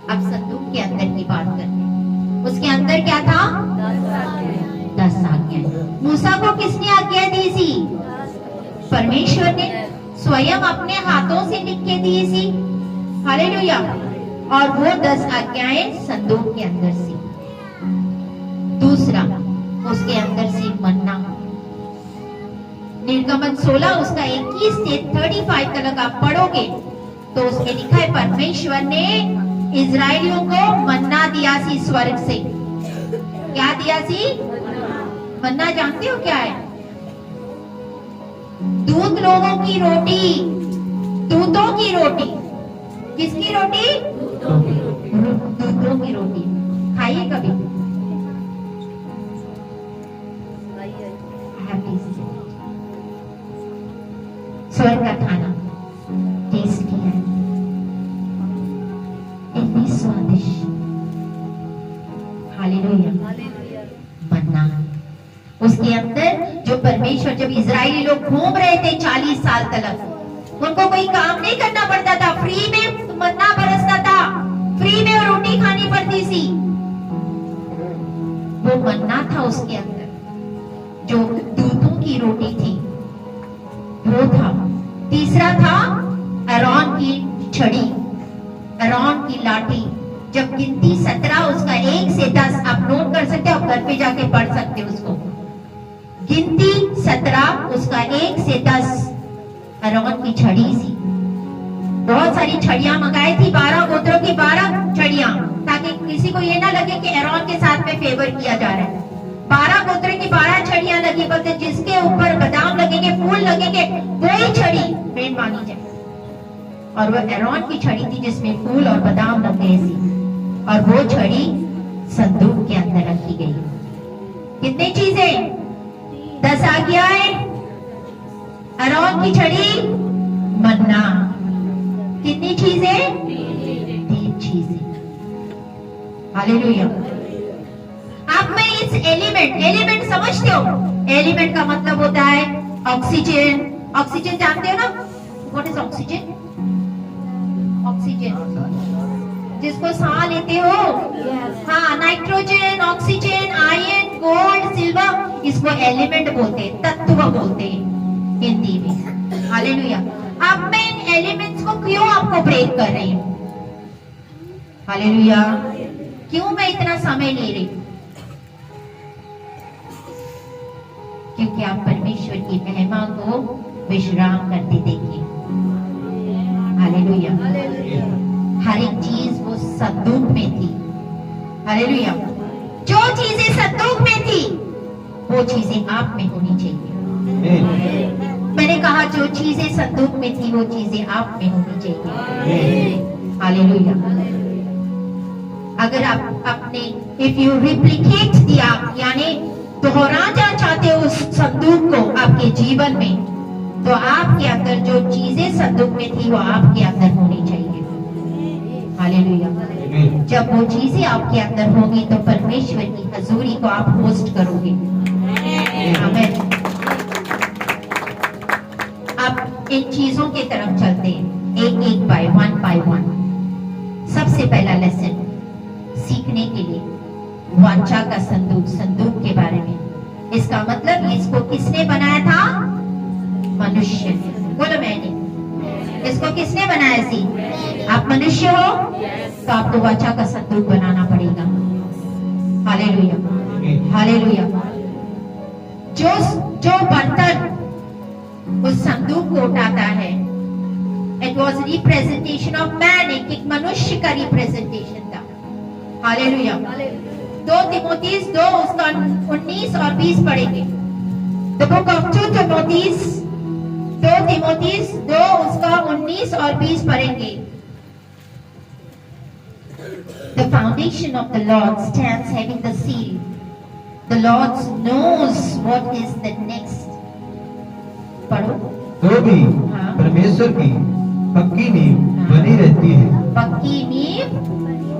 अब संदूक के अंदर की बात करते हैं। उसके अंदर क्या था? 10 आज्ञाएं। मूसा को किसने आज्ञा दी थी? परमेश्वर ने स्वयं अपने हाथों से लिख के दी थी। हालेलुया। और वो 10 आज्ञाएं संदूक के अंदर सी। दूसरा, उसके अंदर सी मन्ना। निर्गमन 16 उसका 21 से 35 तक आप पढ़ोगे तो उसमें लिखा है परमेश्वर ने इजराइलियों को मन्ना दिया सी स्वर्ग से। क्या दिया सी? मन्ना जानते हो क्या है? दूत लोगों की रोटी, दूतों की रोटी। किसकी रोटी? दूतों की रोटी। खाइए कभी। स्वर्ग का खाना टेस्टी है, इतनी स्वादिष्ट। हालेलुया। मन्ना। उसके अंदर जो परमेश्वर, जब इजरायली लोग घूम रहे थे 40 साल तक, उनको कोई काम नहीं करना पड़ता था, फ्री में मन्ना बरसता था, फ्री में रोटी खानी पड़ती थी। वो मन्ना था उसके अंदर, जो दूतों की रोटी थी वो था। तीसरा था आरोन की छड़ी, आरोन की लाठी। जब गिनती 17 उसका 1 से 10 आप नोट कर सकते हो, आप घर पे जाके पढ़ सकते हो उसको। गिनती 17 उसका 1 से 10 आरोन की छड़ी सी। बहुत सारी छड़ियां मंगाई थी, 12 गोत्रों की 12 छड़ियां, ताकि किसी को ये ना लगे कि आरोन के साथ में फेवर किया जा रहा है। 12 गोत्रों की 12 छड़ियां लगी, बोलते जिसके ऊपर बादाम लगेंगे, फूल लगेंगे, वही छड़ी मेन मानी जाए। और वो आरोन की छड़ी थी जिसमें फूल और बादाम लग गए थी, और वो छड़ी संदूक के अंदर रखी गई। कितनी चीजें? 10 आज्ञाएं, आरोन की छड़ी, मन्ना। कितनी चीजें? 3 चीजें। हालेलुया। अब मैं इस एलिमेंट समझते हो? एलिमेंट का मतलब होता है ऑक्सीजन। ऑक्सीजन जानते हो ना? What is oxygen? ऑक्सीजन जिसको सांस लेते हो, हाँ, nitrogen, oxygen, iron, gold, silver, इसको एलिमेंट बोलते हैं, तत्व बोलते हैं हिंदी में। हालेलुया। अब मैं इन एलिमेंट्स को क्यों आपको ब्रेक कर रही हूँ? हालेलुया। क्यों मैं इतना समय ले रही हूँ? क्योंकि आप परमेश्वर की महिमा को विश्राम करते देखिए। हालेलुया। हर एक चीज वो सद्दूक में थी। हालेलुया। जो चीजें सद्दूक में थी वो चीजें आप में होनी चाहिए। मैंने कहा जो चीजें सद्दूक में थी वो चीजें आप में होनी चाहिए। हालेलुया। अगर आप अपने इफ यू रिप्लिकेट दिया, यानी दोहराना चाहते हो उस संदूक को आपके जीवन में, तो आपके अंदर जो चीजें संदूक में थी वो आपके अंदर होनी चाहिए। हालेलुया। जब वो चीजें आपके अंदर होगी तो परमेश्वर की हजूरी को आप होस्ट करोगे। आमीन। अब इन चीजों की तरफ चलते हैं, एक एक बाय वन। सबसे पहला लेसन सीखने के लिए वाचा का संदूक के बारे में। इसका मतलब इसको किसने बनाया था? मनुष्य। बोलो मैंने। इसको किसने बनाया सी? आप मनुष्य हो तो आपको वाचा का संदूक बनाना पड़ेगा। हालेलुया। हालेलुया। जो बर्तन उस संदूक को उठाता है, it was representation of man, एक मनुष्य का रिप्रेजेंटेशन था। हालेलुया। 2 तिमोथीस 2 उसका 19 और 20 पढ़ेंगे। द बुक ऑफ 2 तिमोथीस 2 उसका 19 और 20 पढ़ेंगे। The foundation of the Lord stands having the seal. The Lord knows what is the next. पढ़ो। तो भी हाँ। परमेश्वर की पक्की नींव बनी रहती है। पक्की नींव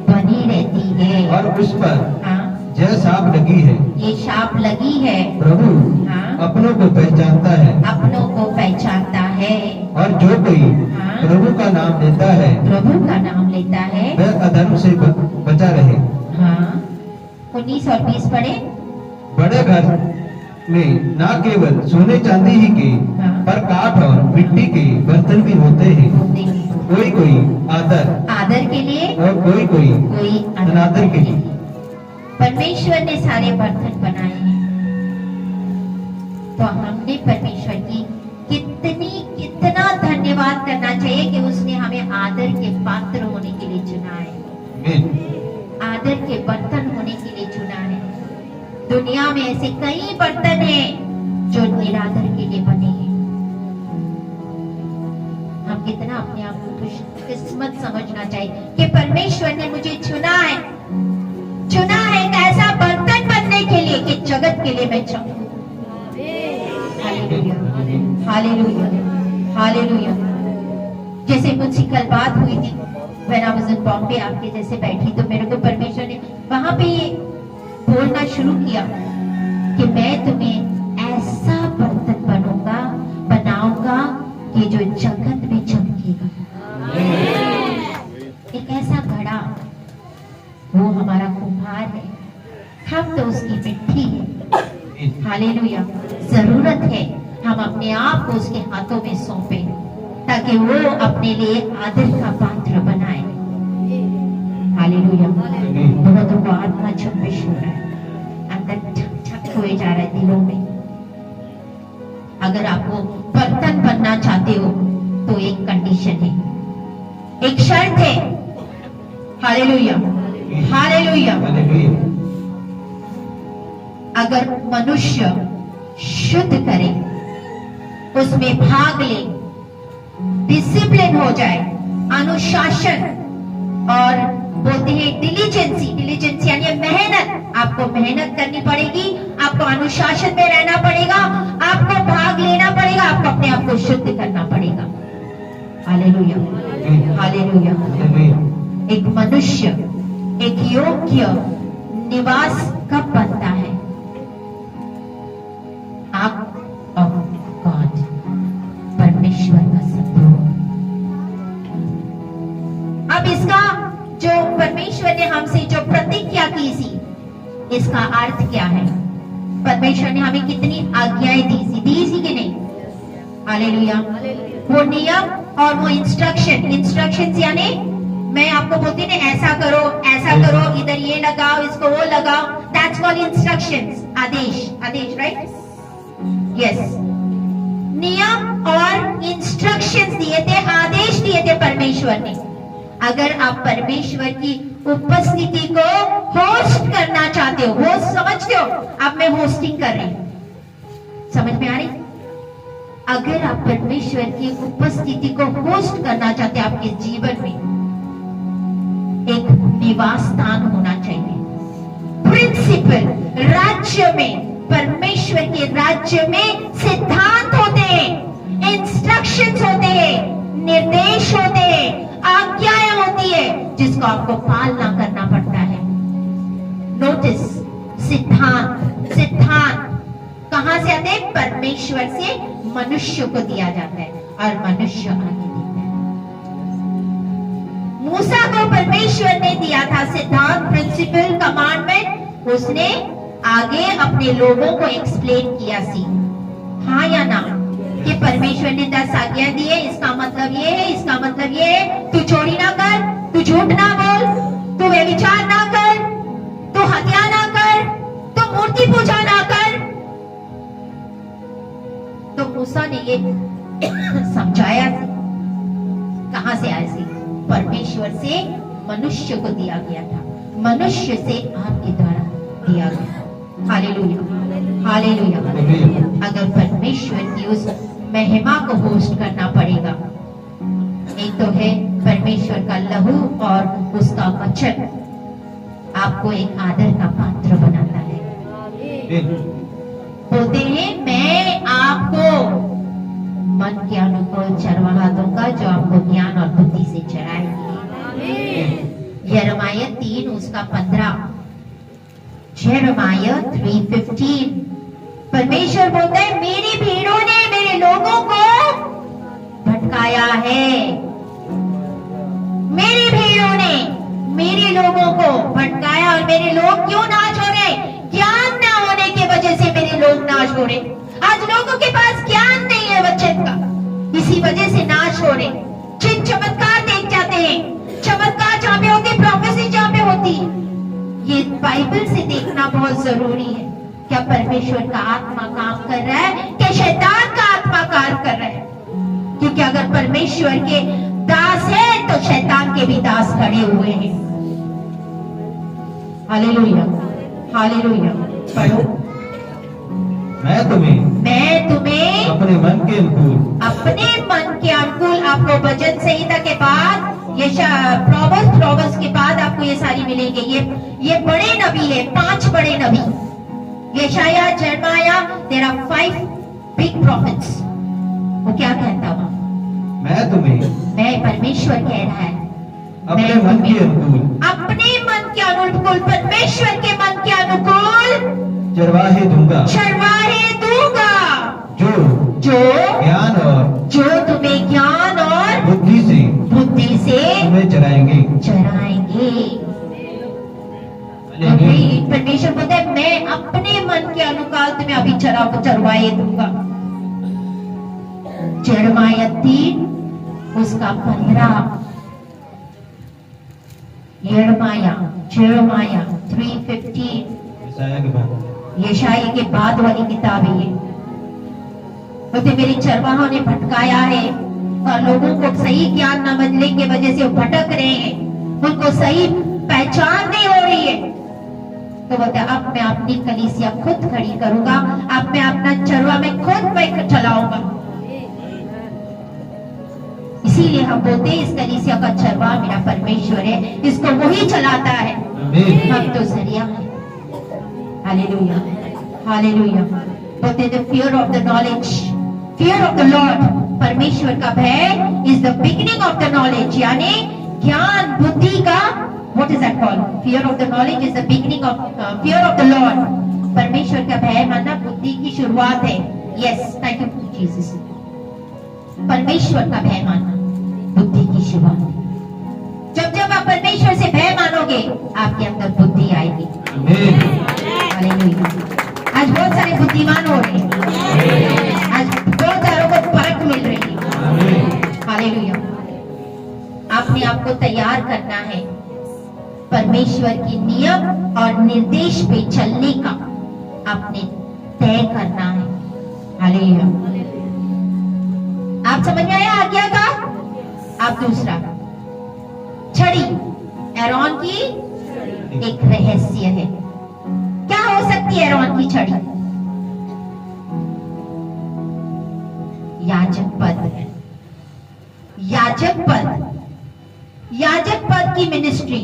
बनी रहती है। और उस पर हाँ, जय साप लगी है। ये शाप लगी है। प्रभु हाँ। अपनों को पहचानता है। अपनों को पहचानता है। और जो कोई हाँ। प्रभु का नाम लेता है प्रभु का नाम लेता है वह अधर्म से बचा रहे। हाँ। 19 और 20 पढ़े। बड़े घर में न केवल सोने चांदी ही के हाँ। पर काठ और मिट्टी के बर्तन भी होते हैं। कोई कोई आदर के लिए और कोई अनादर के लिए। परमेश्वर ने सारे बर्तन बनाए हैं, तो हमने परमेश्वर की कितना धन्यवाद करना चाहिए कि उसने हमें आदर के पात्र होने के लिए चुना है, आदर के बर्तन होने के लिए चुना है। दुनिया में ऐसे कई बर्तन हैं जो निरादर के लिए बने हैं। हम कितना अपने आप को खुशकिस्मत समझना चाहिए कि परमेश्वर ने मुझे चुना है एक ऐसा बर्तन बनने के लिए कि जगत के लिए मैं चलूं। Hallelujah, hallelujah, hallelujah. जैसे मुझसे कल बात हुई थी, when I was in Bombay, आपके जैसे बैठी, तो मेरे को परमेश्वर ने वहां पे बोलना शुरू किया कि मैं तुम्हें ऐसा बर्तन बनाऊंगा कि जो जगत में चमकेगा। एक ऐसा घड़ा, वो हमारा कुम्हार है, हम तो उसकी मिट्टी है। हालेलुया। जरूरत है हम अपने आप को उसके हाथों में सौंपे ताकि वो अपने लिए आदर का पात्र बनाए। हालेलुया। बहुत को आत्मा छब्बिश हो रहा है, अंदर छक छक हुए जा रहा है दिलों में। अगर आपको बर्तन बनना चाहते हो तो एक कंडीशन है, एक शर्त है। Hallelujah, hallelujah. अगर मनुष्य शुद्ध करे, उसमें भाग ले, डिसिप्लिन हो जाए, अनुशासन, और बोलते हैं डिलीजेंसी यानी मेहनत। आपको मेहनत करनी पड़ेगी, आपको अनुशासन में रहना पड़ेगा, आपको भाग लेना पड़ेगा, आपको अपने आप को शुद्ध करना पड़ेगा। Hallelujah, hallelujah. एक मनुष्य एक योग्य निवास कब बनता है? आर्क ऑफ गॉड, परमेश्वर का संदूक। परमेश्वर ने हमसे जो प्रतिज्ञा की थी, इसका अर्थ क्या है? परमेश्वर ने हमें कितनी आज्ञाएं दी थी कि नहीं? हालेलुया। वो नियम और वो इंस्ट्रक्शंस यानी मैं आपको बोलती ना ऐसा करो, इधर ये लगाओ, इसको वो लगाओ, दैट्स कॉल्ड इंस्ट्रक्शंस, आदेश, राइट? यस, नियम और इंस्ट्रक्शंस दिए थे, आदेश दिए थे परमेश्वर ने। अगर आप परमेश्वर की उपस्थिति को होस्ट करना चाहते हो, होस्ट समझते हो? अब मैं होस्टिंग कर रही हूं, समझ में आ रही? अगर आप परमेश्वर की उपस्थिति को होस्ट करना चाहते हैं, आपके जीवन में एक निवास स्थान होना चाहिए। प्रिंसिपल, राज्य में, परमेश्वर के राज्य में सिद्धांत होते हैं, इंस्ट्रक्शंस होते हैं, निर्देश होते हैं, आज्ञाएं होती है, जिसको आपको पालना करना पड़ता है। नोटिस, सिद्धांत कहां से आते हैं? परमेश्वर से मनुष्य को दिया जाता है और मनुष्य आगे देता है। मूसा को परमेश्वर ने दिया था सिद्धांत, प्रिंसिपल, कमांडमेंट, उसने आगे अपने लोगों को एक्सप्लेन किया सी, हाँ या ना, कि परमेश्वर ने 10 आज्ञा दी है, इसका मतलब ये है, इसका मतलब ये है, तू चोरी ना कर, तू झूठ ना बोल, तू व्यभिचार ना कर, तू हत्या ना कर, तू मूर्ति पूजा ना कर। तो मूसा ने ये समझाया, कहां से आया सी? परमेश्वर से मनुष्य को दिया गया था, मनुष्य से आपके द्वारा दिया गया। Hallelujah, hallelujah. अगर परमेश्वर की उस महिमा को होस्ट करना पड़ेगा, एक तो है परमेश्वर का लहू और उसका वचन आपको एक आदर का पात्र बनाता है। बोलते हैं मैं आपको मन के अनुकूल चरवाहा दूंगा जो आपको ज्ञान और बुद्धि से चराएंगे। यिर्मयाह 3 उसका 15, यिर्मयाह 3:15। परमेश्वर बोलता है मेरी भीड़ों ने मेरे लोगों को भटकाया है, मेरी भीड़ों ने मेरे लोगों को भटकाया। और मेरे लोग क्यों नाश हो रहे? ज्ञान ना होने की वजह से मेरे लोग नाश हो रहे। आज लोगों के पास ज्ञान नहीं है वचन का, इसी वजह से नाश हो रहे। चिन्ह चमत्कार देख जाते हैं, चमत्कार जहां पे होती, प्रोफेसी जहां पे होती, ये बाइबल से देखना बहुत जरूरी है। क्या परमेश्वर का आत्मा काम कर रहा है, क्या शैतान का आत्मा कार्य कर रहा है? क्योंकि अगर परमेश्वर के दास है तो शैतान के भी दास खड़े हुए हैं। Hallelujah, hallelujah. पढ़ो, मैं तुम्हें अपने मन के अनुकूल आपको वचन संहिता के बाद ये प्रोवर्ब्स के बाद आपको ये सारी मिलेंगे। ये बड़े नबी है, 5 बड़े नबी, यशायाह, यिर्मयाह, देयर आर 5 बिग प्रॉफिट्स। वो क्या कहता हुआ? मैं परमेश्वर कह रहा है अपने मन के अनुकूल, परमेश्वर के मन के अनुकूल चरवाहे दूंगा, जो तुम्हें ज्ञान और बुद्धि से तुम्हें चराएंगे। परमेश्वर बोलता है मैं अपने मन के अनुकूल तुम्हें अभी चरवाए दूंगा। यिर्मयाह 3 उसका 15, यिर्मयाह 3:15, यशायाह के बाद वाली किताब है ये। बोलते मेरे चरवाहों ने भटकाया है और लोगों को सही ज्ञान न मिलने की वजह से वो भटक रहे हैं, उनको सही पहचान नहीं हो रही है। तो बोलते अब मैं अपनी कलीसिया खुद खड़ी करूंगा, अब मैं अपना चरवा में खुद चलाऊंगा। इसीलिए हम बोलते हैं इस कलीसिया का चरवा मेरा परमेश्वर है, इसको वही चलाता है, हम तो जरिया है। Hallelujah, hallelujah. बोलते the fear of the knowledge, fear of the Lord, परमेश्वर का भय is the beginning of the knowledge, यानी ज्ञान बुद्धि का, what is that called? Fear of the knowledge is the beginning of fear of the Lord. परमेश्वर का भय मानना बुद्धि की शुरुआत है। Yes, thank you Jesus. परमेश्वर का भय मानना बुद्धि की शुरुआत है। जब आप परमेश्वर से भय मानो परमेश्वर के नियम और निर्देश पे चलने का आपने तय करना है। हालेलुया। आप समझ में आया आज्ञा का? आप दूसरा, छड़ी एरोन की एक रहस्य है। क्या हो सकती है एरोन की छड़ी? याजक पद है। याजक पद, याजक पद की मिनिस्ट्री।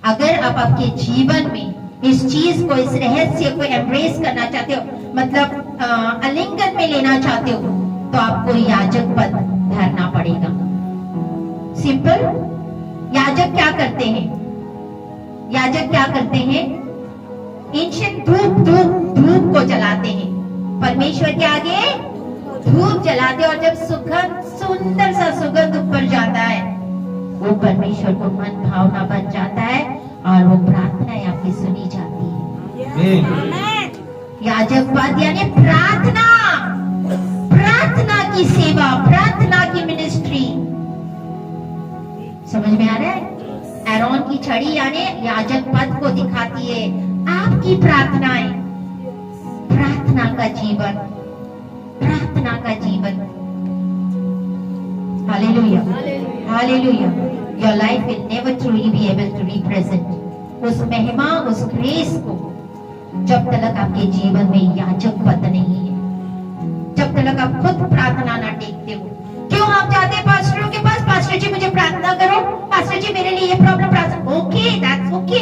अगर आप आपके जीवन में इस चीज को, इस रहस्य को एम्ब्रेस करना चाहते हो, मतलब आलिंगन में लेना चाहते हो, तो आपको याजक पद धरना पड़ेगा। सिंपल। याजक क्या करते हैं? याजक क्या करते हैं? एंशिएंट धूप को जलाते हैं परमेश्वर के आगे। धूप जलाते, और जब सुगंध, सुंदर सा सुगंध ऊपर जाता है, वो परमेश्वर को मन भावना बन जाता है और वो प्रार्थनाएं आपकी सुनी जाती है। याजक पद यानी प्रार्थना, प्रार्थना की सेवा, प्रार्थना की मिनिस्ट्री। समझ में आ रहा है? एरोन की छड़ी यानी याजक पद को दिखाती है। आपकी प्रार्थनाएं, प्रार्थना का जीवन, प्रार्थना का जीवन। Hallelujah, hallelujah. Your life will never truly be able to represent उस महिमा, उस ग्रेस को, जब तक आपके जीवन में याजक पद नहीं है, जब तक आप खुद प्रार्थना ना टेकते हो। क्यों आप जाते हैं पास्टरों के पास? पास्टर जी मुझे प्रार्थना करो, पास्टर जी मेरे लिए ये प्रॉब्लम प्रार्थना। ओके, दैट्स ओके,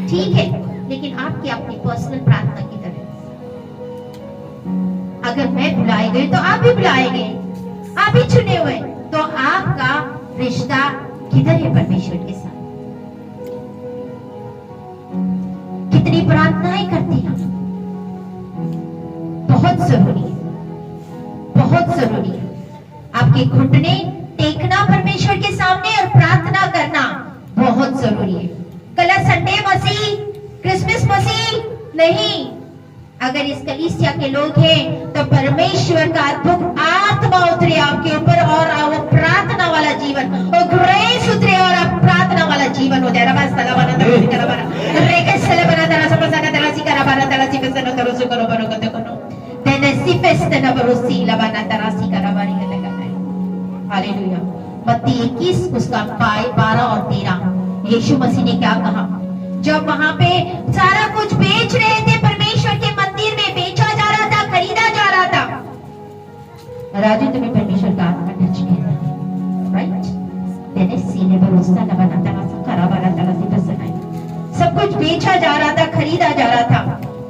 ठीक है, लेकिन आपकी अपनी पर्सनल प्रार्थना की तरह। अगर मैं बुलाए गई तो आप भी बुलाए गए, आप भी चुने हुए, तो आपका रिश्ता किधर है परमेश्वर के साथ? कितनी प्रार्थनाएं करती हैं? बहुत जरूरी है, बहुत जरूरी है। आपके घुटने टेकना परमेश्वर के सामने और प्रार्थना करना बहुत जरूरी है। कल संडे मसीह, क्रिसमस मसीह नहीं। अगर इस कलीसिया के लोग हैं तो परमेश्वर का अद्भुत आत्मा उतरे आपके ऊपर और वो प्रार्थना वाला जीवन, वो ग्रेस उतरे और आप प्रार्थना वाला जीवन हो जाए। हालेलुया। मत्ती 21 उसका 12 और 13 यीशु मसीह ने क्या कहा? जब वहां पे सारा कुछ बेच रहे थे, परमेश्वर के मंदिर में बेचा जा रहा था, खरीदा जा रहा था। राजू तुम्हें परमेश्वर का आत्मा टच किया, राइट? तेरे सीने पर उसका लबना तरह से खराबारा तरह से बसना। सब कुछ बेचा जा रहा था, खरीदा जा रहा था।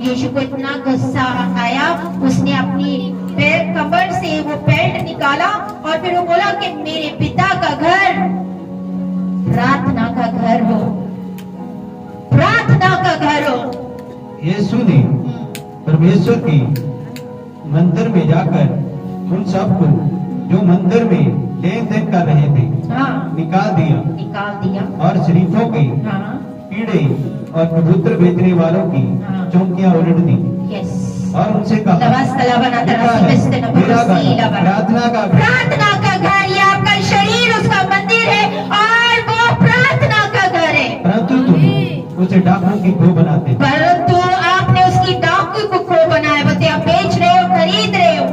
यीशु को इतना गुस्सा आया, उसने अपनी कमर से वो बेल्ट निकाला और फिर वो बोला कि मेरे पिता का घर प्रार्थना का घर हो, प्रार्थना का घर हो। यीशु ने परमेश्वर की मंदिर में जाकर उन सबको जो मंदिर में लेन देन कर रहे थे, हाँ, निकाल दिया और शरीफों के, हाँ, कीड़े और कबूतर बेचने वालों की हाँ, चौकियां उलट दी। यस। और उनसे कहा, प्रार्थना का घर, ये आपका शरीर उसका मंदिर है और वो प्रार्थना का घर है। परंतु तुम उसे डाकुओं की खो बनाते, परंतु आपने उसकी डाकू को खो बनाया। बोलते आप बेच रहे हो, खरीद रहे हो।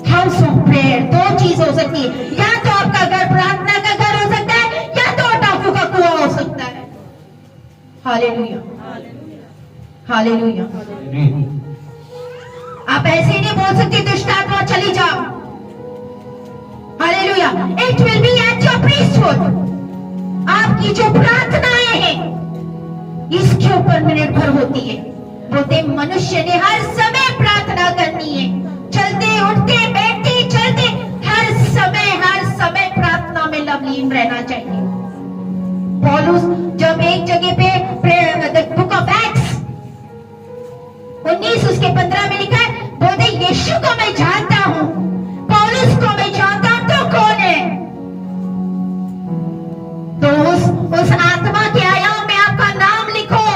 हाउस ऑफ प्रेयर दो चीज हो सकती है, या तो आपका घर प्रार्थना का घर हो सकता है, या तो डाकू का कुआं हो सकता है। Hallelujah, hallelujah. आप ऐसे ही नहीं बोल सकते दुष्ट आत्मा चली जाओ। Hallelujah. It will be at your priesthood. आपकी जो प्रार्थनाएं हैं इसके ऊपर निर्भर होती है। बोलते मनुष्य ने हर समय प्रार्थना करनी है, चलते उठते बैठते चलते हर समय प्रार्थना में लवलीन रहना चाहिए। पौलुस जब एक जगह पे बुक ऑफ एक्ट्स 19 उसके 15 में लिखा है, बोलते यीशु को मैं जानता हूं, पौलुस को मैं जानता हूं, तो कौन है? तो उस आत्मा के आयाम में आपका नाम लिखो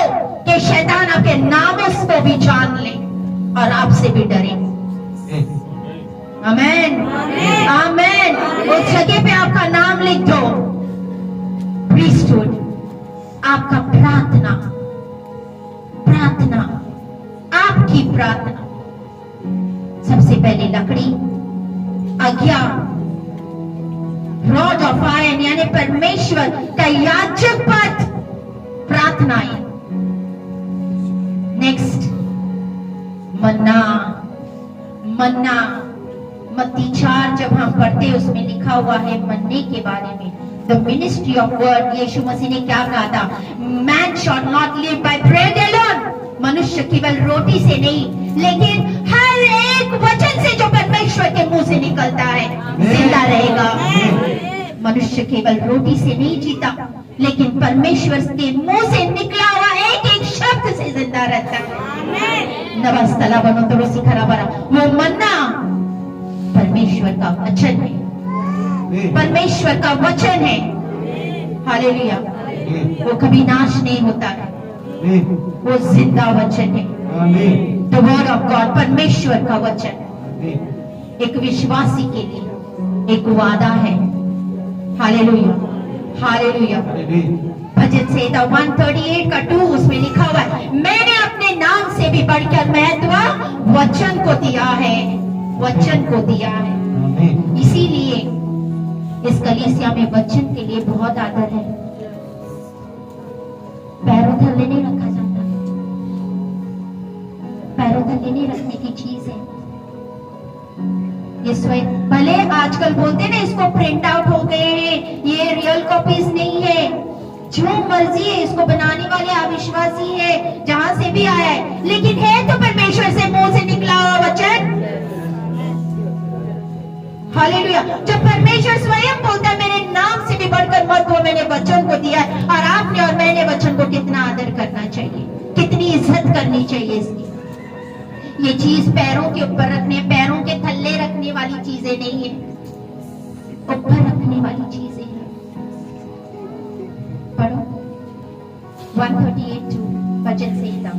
कि शैतान आपके नामों को भी जान ले और आपसे भी डरे। आमेन, आमेन। उस जगह पे आपका नाम लिख दो, प्रीस्टहुड। आपका प्रार्थना, प्रार्थना, आपकी प्रार्थना। सबसे पहले लकड़ी, आज्ञा, रॉड ऑफ आयरन यानी परमेश्वर का याजक पद, प्रार्थनाएं। नेक्स्ट मन्ना, मन्ना मत्ती 4 जब हम पढ़ते हैं उसमें लिखा हुआ है मन्ने के बारे में। द मिनिस्ट्री ऑफ वर्ड, यीशु मसीह ने क्या कहा था? Man shot not live by bread alone, मनुष्य केवल रोटी से नहीं लेकिन हर एक वचन से जो परमेश्वर के मुंह से निकलता है जिंदा रहेगा। मनुष्य केवल रोटी से नहीं जीता लेकिन परमेश्वर के मुंह से निकला हुआ एक एक शब्द से जिंदा रहता है। नवस्तला बनो तो रोसी खरा बरा, वो मन्ना परमेश्वर का वचन है, परमेश्वर का वचन है। हालेलुया। वो कभी नाश नहीं होता है, वो जिंदा वचन है। द वर्ड ऑफ गॉड, परमेश्वर का वचन एक विश्वासी के लिए एक वादा है। Hallelujah, hallelujah. भजन संहिता 138 का 2 उसमें लिखा हुआ है, मैंने अपने नाम से भी बढ़कर महत्व वचन को दिया है, वचन को दिया है। इसीलिए इस कलीसिया में वचन के लिए बहुत आदर है। पैरों थल्ले नहीं रखा जाता, पैरों थल्ले नहीं रखने की चीज है ये। स्वयं भले आजकल बोलते ना इसको प्रिंट आउट हो गए हैं, ये रियल कॉपीज नहीं है, जो मर्जी है, इसको बनाने वाले अविश्वासी है, जहां से भी आया है, लेकिन है तो परमेश्वर से मुंह से निकला हुआ वचन। हालेलुया। जब परमेश्वर स्वयं बोलता है मेरे नाम से भी बढ़कर मत हो, मैंने वचन को दिया है, और आपने और मैंने वचन को कितना आदर करना चाहिए, कितनी इज्जत करनी चाहिए इसकी। ये चीज पैरों के ऊपर रखने, पैरों के थल्ले रखने वाली चीजें नहीं है, ऊपर रखने वाली चीजें हैं। पढ़ो 138 भजन संहिता।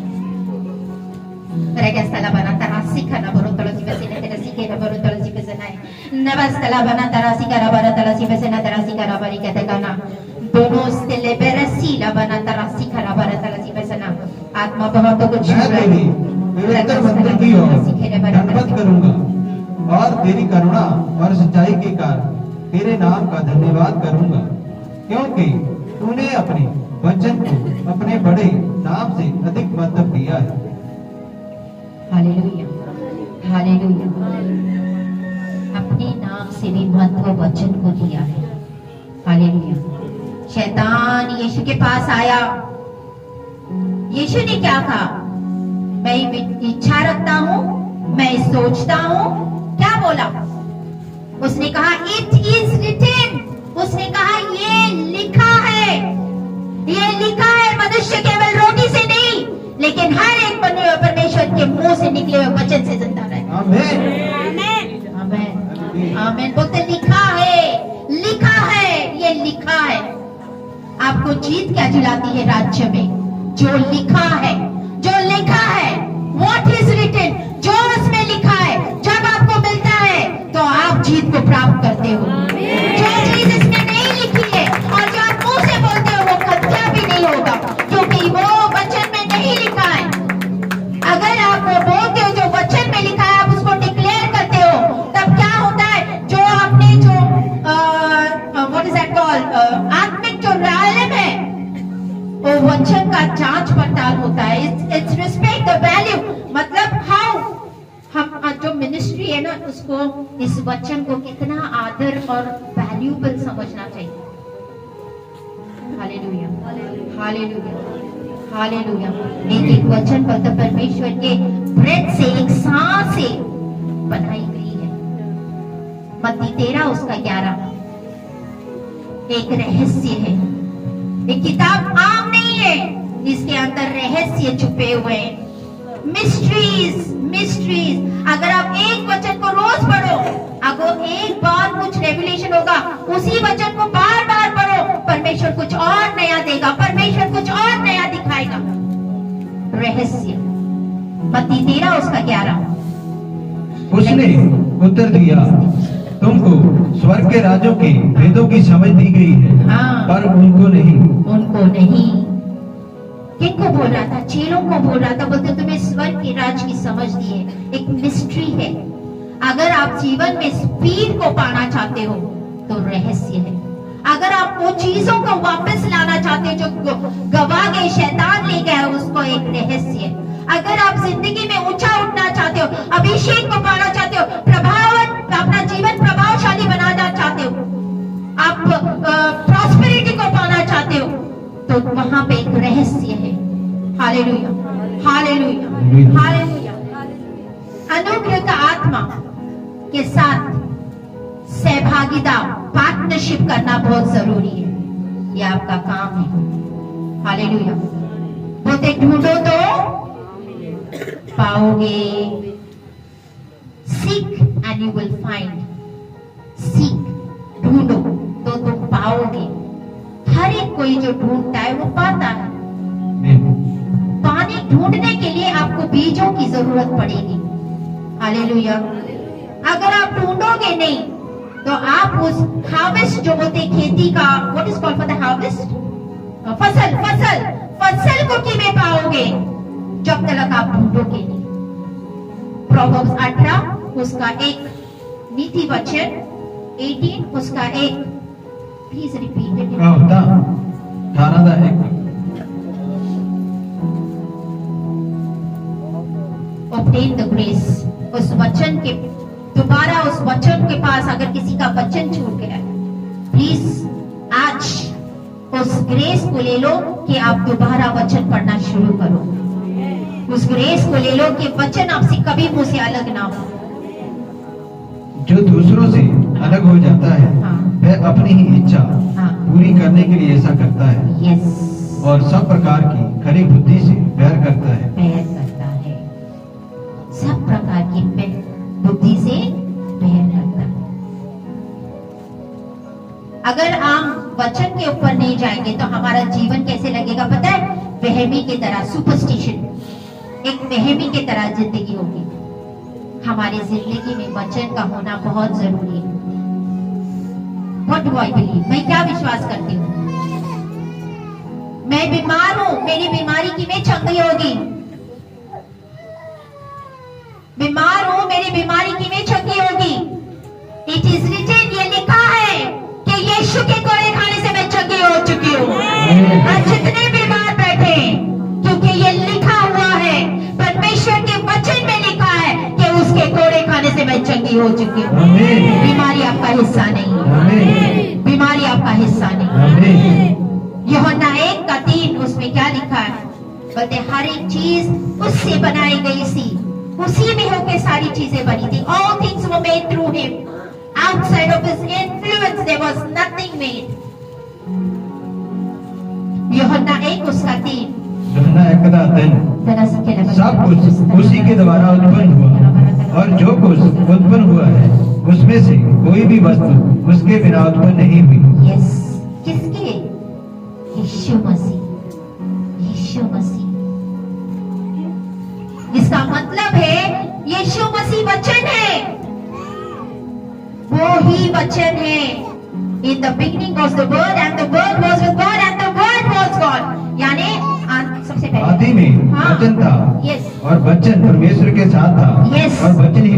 Regastala bana tarasi kana boro tolasi besena terasi kera boro tolasi besena है। नवस्तला बना तरसी करा बरा तरसी besena तरसी करा बरी कहते गाना। दोनों स्तेले बेरसी ला बना तरसी करा बरा तरसी besena। आत्मा बहुत कुछ मैं तेरी पवित्र मंदिर की ओर दंडवत करूंगा और तेरी करुणा और सच्चाई के कारण तेरे नाम का धन्यवाद करूंगा, क्योंकि तूने अपने वचन को अपने बड़े नाम से अधिक महत्व दिया है। Hallelujah, hallelujah. अपने नाम से भी महत्व वचन को दिया है। हालेलुया। शैतान यीशु के पास आया, यीशु ने क्या कहा? मैं इच्छा रखता हूं, मैं सोचता हूं, क्या बोला? उसने कहा इट इज रिटन, उसने कहा ये लिखा है, ये लिखा है। मनुष्य केवल रोटी से नहीं लेकिन हर एक परमेश्वर के मुंह से निकले हुए वचन से जिंदा रहे। आमीन, आमीन, आमीन। बोलते लिखा है, लिखा है, ये लिखा है। आपको जीत क्या दिलाती है राज्य में? जो लिखा है, जो लिखा है, व्हाट इज रिटन, जो उसमें लिखा है। जब आपको मिलता है तो आप जीत को प्राप्त करते हो। जो चीज इसमें नहीं लिखी है और जो आप मुंह से बोलते हो वो कभी नहीं होगा, क्योंकि वो वचन में नहीं लिखा है। अगर आप वो बोलते हो जो वचन में लिखा है, आप उसको डिक्लेयर करते हो, तब क्या होता है? जो आपने जो व्हाट इज दैट कॉल्ड, आत्मिक जो realm है, वो वचन का जांच पड़ताल होता है। इट्स रिस्पेक्ट द वैल्यू, मतलब हाउ हम जो मिनिस्ट्री है ना, उसको इस वचन को कितना आदर और वैल्यूबल समझना चाहिए। Hallelujah, hallelujah, hallelujah. एक एक वचन पर तो परमेश्वर के ब्रेथ से, एक सांस से बनाई गई है। मत्ती 13 उसका 11 एक रहस्य है। एक किताब आम नहीं है, इसके अंदर रहस्य छुपे हुए हैं। Mysteries, mysteries. अगर आप एक वचन को रोज पढ़ो, अगर एक बार कुछ रेवलेशन होगा, उसी वचन को बार बार पढ़ो, परमेश्वर कुछ और नया देगा, परमेश्वर कुछ और नया दिखाएगा। रहस्य मत्ती 13 उसका 11। उसने उत्तर दिया, तुमको स्वर्ग के राज्यों के भेदों की समझ दी गई है, हाँ। पर उनको नहीं। उनको नहीं। किनको बोल रहा था? चेलों को बोल रहा था। बोलते तुम्हें स्वर्ग के राज की समझ दी है, एक मिस्ट्री है। अगर आप जीवन में स्पीड को पाना चाहते हो तो रहस्य है। अगर आप वो चीजों को वापस लाना चाहते हो जो गवा गए, शैतान ले गया, उसको एक रहस्य है। अगर आप जिंदगी में ऊंचा उठना चाहते हो, अभिषेक को पाना चाहते हो, अपना जीवन प्रभावशाली बनाना चाहते हो, आप प्रॉस्पेरिटी को पाना चाहते हो, तो वहां पे एक रहस्य है। Hallelujah, hallelujah, hallelujah. अनुग्रह का आत्मा के साथ सहभागिता, पार्टनरशिप करना बहुत जरूरी है। ये आपका काम है। हालेलुया। बोलते ढूंढो तो पाओगे, seek and you will find. Seek, ढूंढो तो तुम पाओगे। हर एक कोई जो ढूंढता है वो पाता है। पानी ढूंढने के लिए आपको बीजों की जरूरत पड़ेगी। हालेलुया। अगर आप ढूंढोगे नहीं तो आप उस हार्वेस्ट जो बोलते हैं खेती का, what is called for the harvest, फसल को किमें पाओगे जब तक आप ढूंढोगे नहीं। प्रोवर्ब्स 18 उसका 1, नीति वचन 18 उसका 1, प्लीज रिपीट इट। क्या होता 18 का 1। ऑब्टेन द ग्रेस, उस वचन के दोबारा, उस वचन के पास अगर किसी का वचन छूट गया है, प्लीज आज उस ग्रेस को ले लो कि आप दोबारा वचन पढ़ना शुरू करो। उस ग्रेस को ले लो कि वचन आपसे कभी मुंह से अलग ना हो। जो दूसरों से अलग हो जाता है, हाँ। वह अपनी ही इच्छा हाँ। पूरी करने के लिए ऐसा करता है। यस, और सब प्रकार की खरी बुद्धि से बैर करता है। बैर करता है, सब प्रकार की बुद्धि से बैर करता है। अगर हम वचन के ऊपर नहीं जाएंगे तो हमारा जीवन कैसे लगेगा पता है? वहमी की तरह, सुपरस्टिशन, एक वहमी की तरह जिंदगी होगी। हमारी जिंदगी में वचन का होना बहुत जरूरी है। What do I believe? मैं क्या विश्वास करती हूँ? मैं बीमार हूं, मेरी बीमारी की में चंगी होगी। बीमार हूं, मेरी बीमारी की में चंगी होगी। इट इज रिटन, ये लिखा है कि यीशु के कोड़े खाने से मैं चंगी हो चुकी हूँ। आज जितने बीमार बैठे, क्योंकि ये लिखा हुआ है, परमेश्वर के वचन में लिखा है कि उसके कोड़े खाने से मैं चंगी हो चुकी हूँ। बीमारी आपका हिस्सा नहीं है। बीमारी आपका हिस्सा नहीं है। यूहन्ना 1:3 उसमें क्या लिखा है? बोलते हर एक चीज उससे बनाई गई सी, उसी में होकर सारी चीजें बनी थी। All things were made through him. Outside of his influence there was nothing made. यूहन्ना 1 उसका 3। यूहन्ना 1:3 सब कुछ उसी के द्वारा उत्पन्न हुआ, और जो कुछ उत्पन्न हुआ है उसमें से कोई भी वस्तु उसके बिना उत्पन्न नहीं हुई। यस, किसके? यीशु मसीह, यीशु मसीह। इसका मतलब है यीशु मसीह वचन है, वो ही वचन है। In the beginning was the word and the word was with God and the word was God. यानी सबसे पहले आदि में वचन था, यस, और वचन परमेश्वर के साथ था, यस, और वचन ही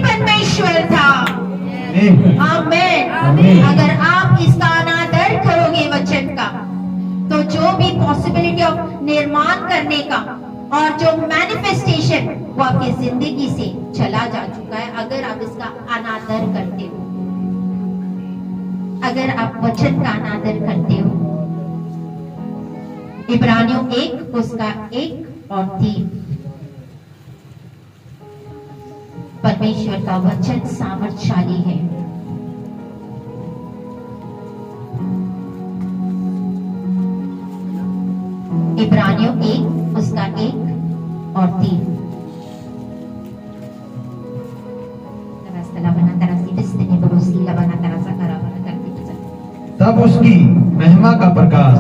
परमेश्वर था। आमीन। आमीन। अगर आप इसका अनादर करोगे वचन का, तो जो भी पॉसिबिलिटी ऑफ निर्माण करने का और जो मैनिफेस्टेशन वो आपकी जिंदगी से चला जा चुका है, अगर आप इसका अनादर करते हो, अगर आप वचन का अनादर करते हो। इब्रानियों 1 उसका 1 और 3। परमेश्वर का वचन सामर्थशाली है। इब्रानियों 1 उसका 1 और 3। तब उसकी महिमा का प्रकाश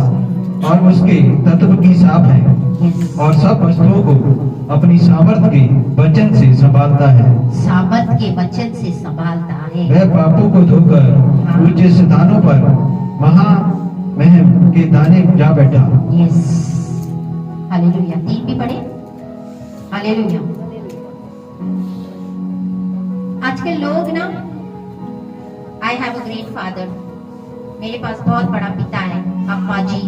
और उसके तत्व की साफ है, और सब वस्तुओं को अपनी सामर्थ के वचन से संभालता है। सामर्थ के वचन से संभालता है। वह पापों को धोकर ऊंचे स्थानों पर महामहिम के दाने जा बैठा। Yes, hallelujah. 3 भी पढ़े। हालेलुया। आजकल लोग ना, I have a great father, मेरे पास बहुत बड़ा पिता है, अप्पा जी,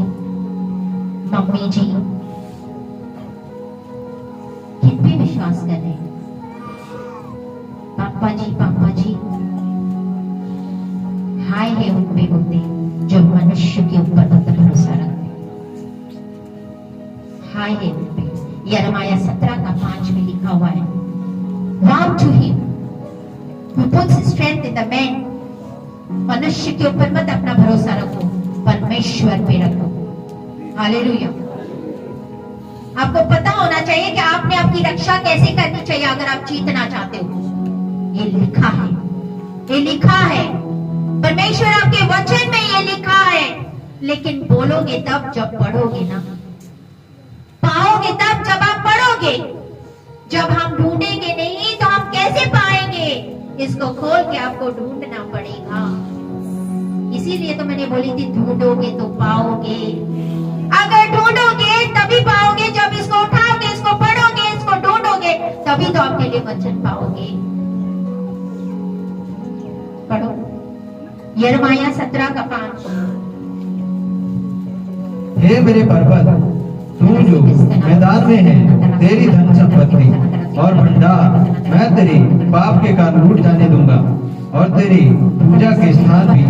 मम्मी जी, किन पे विश्वास कर रहे हैं? पापा जी हाय है उन पे होते जो मनुष्य के ऊपर भरोसा रखते, हाय है उन पे। यिर्मयाह 17:5 में लिखा हुआ है, wow to him who puts strength in the man। मनुष्य के ऊपर मत अपना भरोसा रखो, परमेश्वर पे रखो। हालेलुया। आपको पता होना चाहिए कि आपने आपकी रक्षा कैसे करनी चाहिए अगर आप जीतना चाहते हो। ये लिखा है, ये लिखा है, परमेश्वर आपके वचन में ये लिखा है। लेकिन बोलोगे तब जब पढ़ोगे ना, पाओगे तब जब आप पढ़ोगे। जब हम ढूंढेंगे नहीं तो हम कैसे पाएंगे? इसको खोल के आपको ढूंढना पड़ेगा। इसीलिए तो मैंने बोली थी, ढूंढोगे तो पाओगे। अगर ढूंढोगे तभी पाओगे, जब इसको उठाओगे, इसको पढ़ोगे, इसको ढूंढोगे, तभी तो आपके लिए वचन पाओगे। पढ़ो यिर्मयाह 17:5। हे मेरे पर्वत, तू जो मैदान में है, तेरी धन संपत्ति और भंडार मैं तेरे पाप के कारण लूट जाने दूंगा, और तेरी पूजा के स्थान भी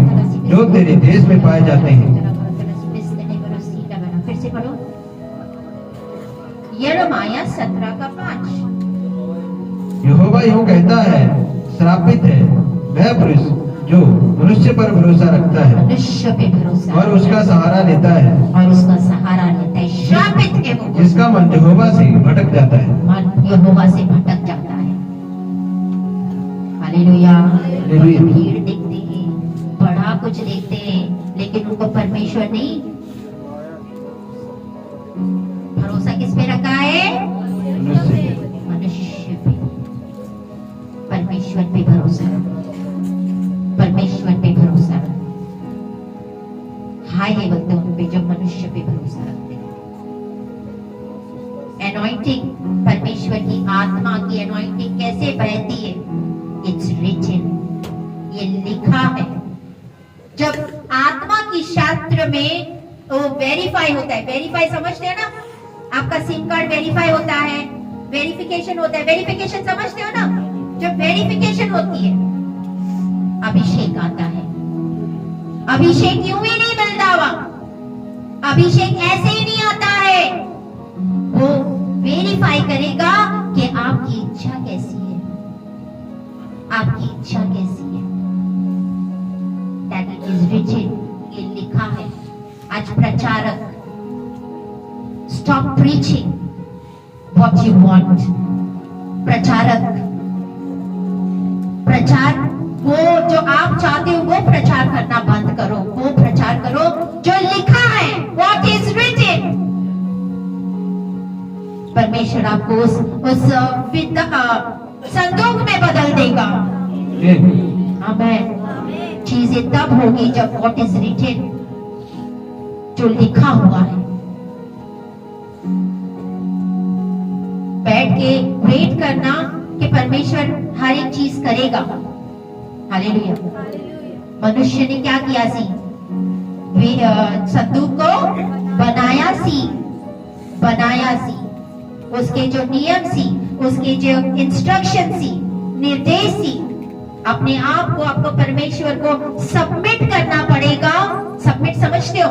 जो तेरे देश में पाए जाते हैं। फिर से पढ़ो यिर्मयाह 17:5। यहोवा यूं कहता है, श्रापित है वह पुरुष जो मनुष्य पर भरोसा रखता है, मनुष्य पे भरोसा और उसका सहारा लेता है, और उसका सहारा लेता है। श्रापित है वो, जिसका मन यहोवा से भटक जाता है। मन यहोवा से भटक जाता है। हालेलुया। हालेलुया। भीड़ देखते हैं, बड़ा कुछ देखते हैं, लेकिन उनको परमेश्वर नहीं। भरोसा किस पे रखा है? मनुष्य पे। परमेश्वर पे भरोसा रखो, परमेश्वर पे भरोसा रखो। हाय है वक्त उन पे जो मनुष्य पे भरोसा रखते हैं। एनॉइंटिंग, परमेश्वर की आत्मा की एनॉइंटिंग कैसे बहती है? इट्स रिटन, ये लिखा है। जब आत्मा की शास्त्र में वो वेरीफाई होता है, वेरीफाई समझते हैं ना? आपका सिम कार्ड वेरीफाई होता है, वेरिफिकेशन होता है। वेरिफिकेशन समझते हो ना? जब वेरिफिकेशन होती है, अभिषेक आता है। अभिषेक यूं ही नहीं मिलता हुआ, अभिषेक ऐसे ही नहीं आता है। वो वेरीफाई करेगा कि आपकी इच्छा कैसी है, आपकी इच्छा कैसी है। That it is written, ये लिखा है। आज प्रचारक, stop preaching what you want। प्रचारक, प्रचार वो जो आप चाहते हो वो प्रचार करना बंद करो, वो प्रचार करो जो लिखा है, what is written। परमेश्वर आपको उस संदूक में बदल देगा। आमीन। चीजें तब होगी जब what is written, जो लिखा हुआ है। बैठ के वेट करना कि परमेश्वर हर एक चीज करेगा। हालेलुया। मनुष्य ने क्या किया सी? संदूक को बनाया सी, उसके जो नियम सी, उसके जो इंस्ट्रक्शन सी, निर्देश सी, अपने आप को, आपको परमेश्वर को सबमिट करना पड़ेगा। सबमिट समझते हो?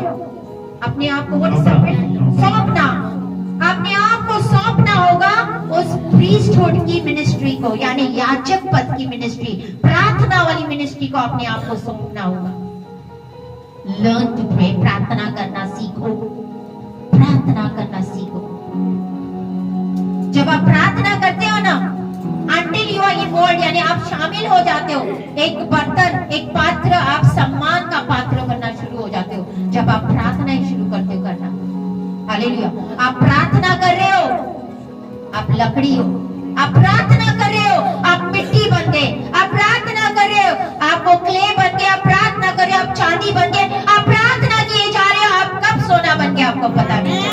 अपने आप को सबमिट, सौंपना, अपने आप को सौंपना होगा उस प्रीस्टहुड की मिनिस्ट्री को, यानी याजक पद की मिनिस्ट्री, प्रार्थना वाली मिनिस्ट्री को अपने आप को सौंपना होगा। लर्न टू प्रे, प्रार्थना करना सीखो, प्रार्थना करना सीखो। जब आप प्रार्थना करते हो ना, until you are involved, यानी आप शामिल हो जाते हो, एक बर्तन, एक पात्र, आप सम्मान का पात्र बनना शुरू हो जाते हो जब आप प्रार्थना ही शुरू करते हो करना। हालेलुया। आप प्रार्थना कर रहे हो, आप लकड़ी हो। आप प्रार्थना कर रहे हो, आप मिट्टी बन गए। आप प्रार्थना कर रहे हो, आप वो क्ले बन गए। आप प्रार्थना कर रहे हो, आप चांदी बन गए। आप प्रार्थना किए जा रहे हो, आप कब सोना बन गए आपको पता नहीं।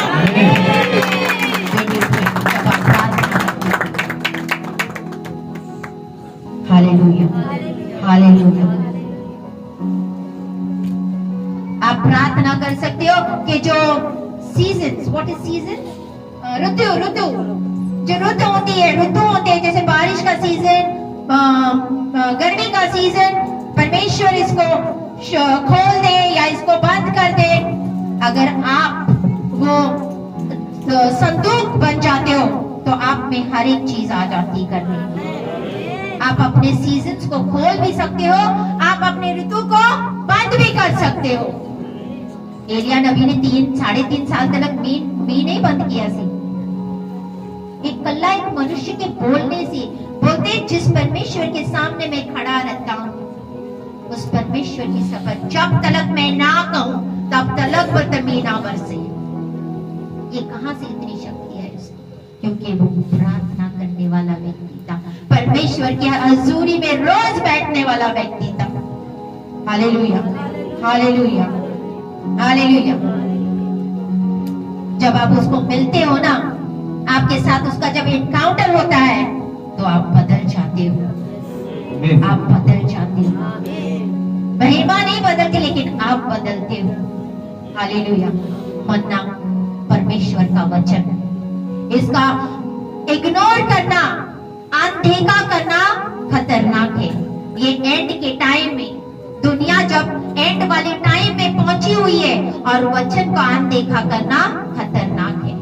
Hallelujah, hallelujah. आप प्रार्थना कर सकते हो कि जो सीजन, व्हाट इज सीजन, ऋतु, ऋतु, जो ऋतु होती है, ऋतु होते हैं, जैसे बारिश का सीजन, गर्मी का सीजन, परमेश्वर इसको खोल दे या इसको बंद कर दे। अगर आप वो संदूक बन जाते हो तो आप में हर एक चीज आ जाती करने। आप अपने सीजन्स को खोल भी सकते हो, आप अपने ऋतु को बंद भी कर सकते हो। एलिया नबी ने 3.5 साल तक मी नहीं बंद किया सी। एक कल्ला एक मनुष्य के बोलने से, बोलते जिस परमेश्वर के सामने मैं खड़ा रहता हूँ उस परमेश्वर की शपथ, जब तलक मैं ना कहूं तब तलक मी ना बरसे। ये कहां से इतनी शक्ति है उसकी? क्योंकि वो प्रार्थना करने वाला व्यक्ति था, परमेश्वर की हजूरी में रोज बैठने वाला व्यक्ति था। Hallelujah, hallelujah, hallelujah. जब आप उसको मिलते हो ना, आपके साथ उसका जब एनकाउंटर होता है तो आप बदल जाते हो, आप बदल जाते हो। महिमा नहीं बदलती लेकिन आप बदलते हो। हालेलुया। मन्ना परमेश्वर का वचन, इसका इग्नोर करना, अनदेखा करना खतरनाक है। ये एंड के टाइम में, दुनिया जब एंड वाले टाइम में पहुंची हुई है और वचन को अनदेखा करना खतरनाक है।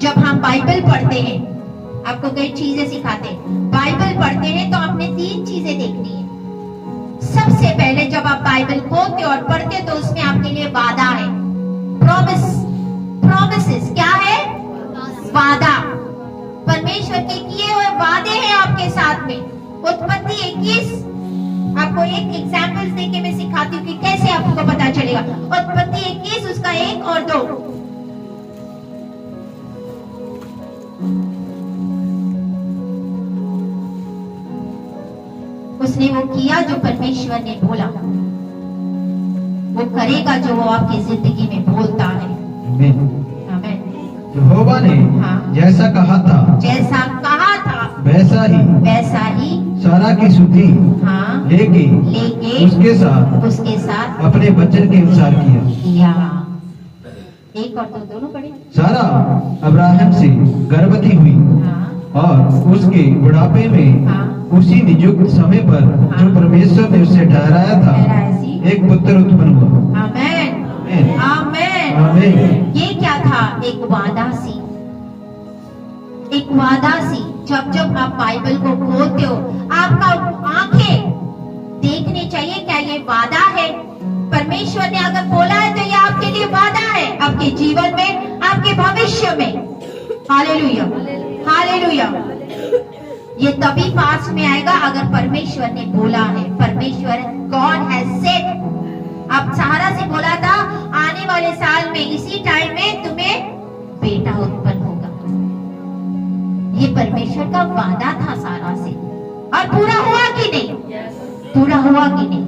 जब हम बाइबल पढ़ते हैं, आपको कई चीजें सिखाते हैं। बाइबल पढ़ते हैं तो आपने 3 चीजें देखनी है। सबसे पहले जब आप बाइबल खोलते और पढ़ते तो उसमें आपके लिए वादा है, प्रॉमिस, प्रॉमिसेस। क्या है? वादा। परमेश्वर के किए हुए वादे हैं आपके साथ में। उत्पत्ति 21, आपको एक एग्जाम्पल देके मैं सिखाती हूँ कि कैसे आपको पता चलेगा। उत्पत्ति 21 उसका 1 और 2। उसने वो किया जो परमेश्वर ने बोला, वो करेगा जो वो आपकी जिंदगी में बोलता है। आमीन। यहोवा ने जैसा कहा था, जैसा कहा था वैसा ही सारा की सुधि लेके उसके साथ अपने वचन के अनुसार किया। 1 और 2 दोनों पढ़े। सारा अब्राहम से गर्भवती हुई और उसके बुढ़ापे में उसी नियुक्त समय पर जो परमेश्वर ने उसे ठहराया था एक पुत्र उत्पन्न हुआ। आमीन, आमीन, आमीन। ये क्या था? एक वादा सी, एक वादा सी। जब जब आप बाइबल को खोलते हो, आपका आंखें देखनी चाहिए, क्या ये वादा है? परमेश्वर ने अगर बोला है तो ये आपके लिए वादा है, आपके जीवन में, आपके भविष्य में। Hallelujah, hallelujah. ये तभी पास में आएगा अगर परमेश्वर ने बोला है। परमेश्वर, गॉड हैज सेड, अब सहारा से बोला था आने वाले साल में इसी टाइम में तुम्हें बेटा उत्पन्न होगा। ये परमेश्वर का वादा था सारा से, और पूरा हुआ कि नहीं? पूरा हुआ कि नहीं?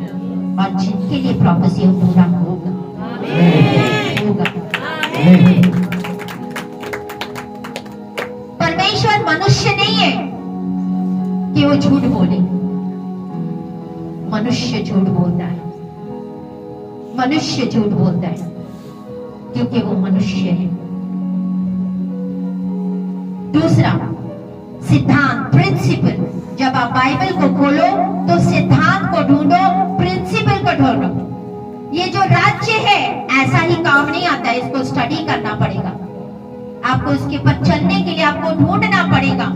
और जिनके लिए प्रोफेसी पूरा होगा, होगा। परमेश्वर मनुष्य नहीं है कि वो झूठ बोले। मनुष्य झूठ बोलता है, मनुष्य झूठ बोलता है क्योंकि वो मनुष्य है। दूसरा सिद्धांत, प्रिंसिपल। जब आप बाइबल को खोलो तो सिद्धांत को ढूंढो, प्रिंसिपल को ढूंढो। ये जो राज्य है ऐसा ही काम नहीं आता है, इसको स्टडी करना पड़ेगा। आपको इसके पर चलने के लिए आपको ढूंढना पड़ेगा।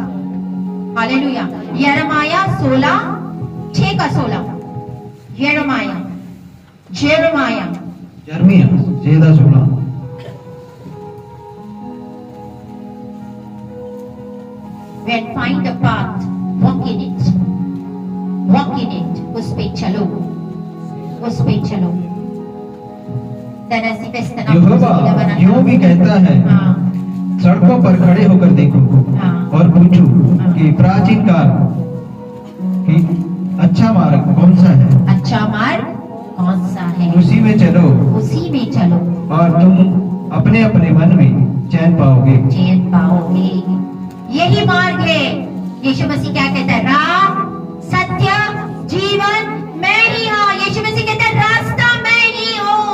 हालेलुया। यिर्मयाह 6:16। यिर्मयाह 6:16। When find a path, walk in it. Walk in it. उस पे चलो, उस पे चलो। यहोवा यूं भी कहता है, सड़कों पर खड़े होकर देखो और पूछो कि प्राचीन काल की अच्छा मार्ग कौन सा है? अच्छा मार्ग कौन सा है? उसी में चलो, उसी में चलो, और तुम अपने अपने मन में चैन पाओगे, चैन पाओगे। यही मार्ग है। यीशु मसीह क्या कहता है? राह, जीवन मैं ही हूँ। यीशु मसीह कहते हैं रास्ता मैं ही हूँ,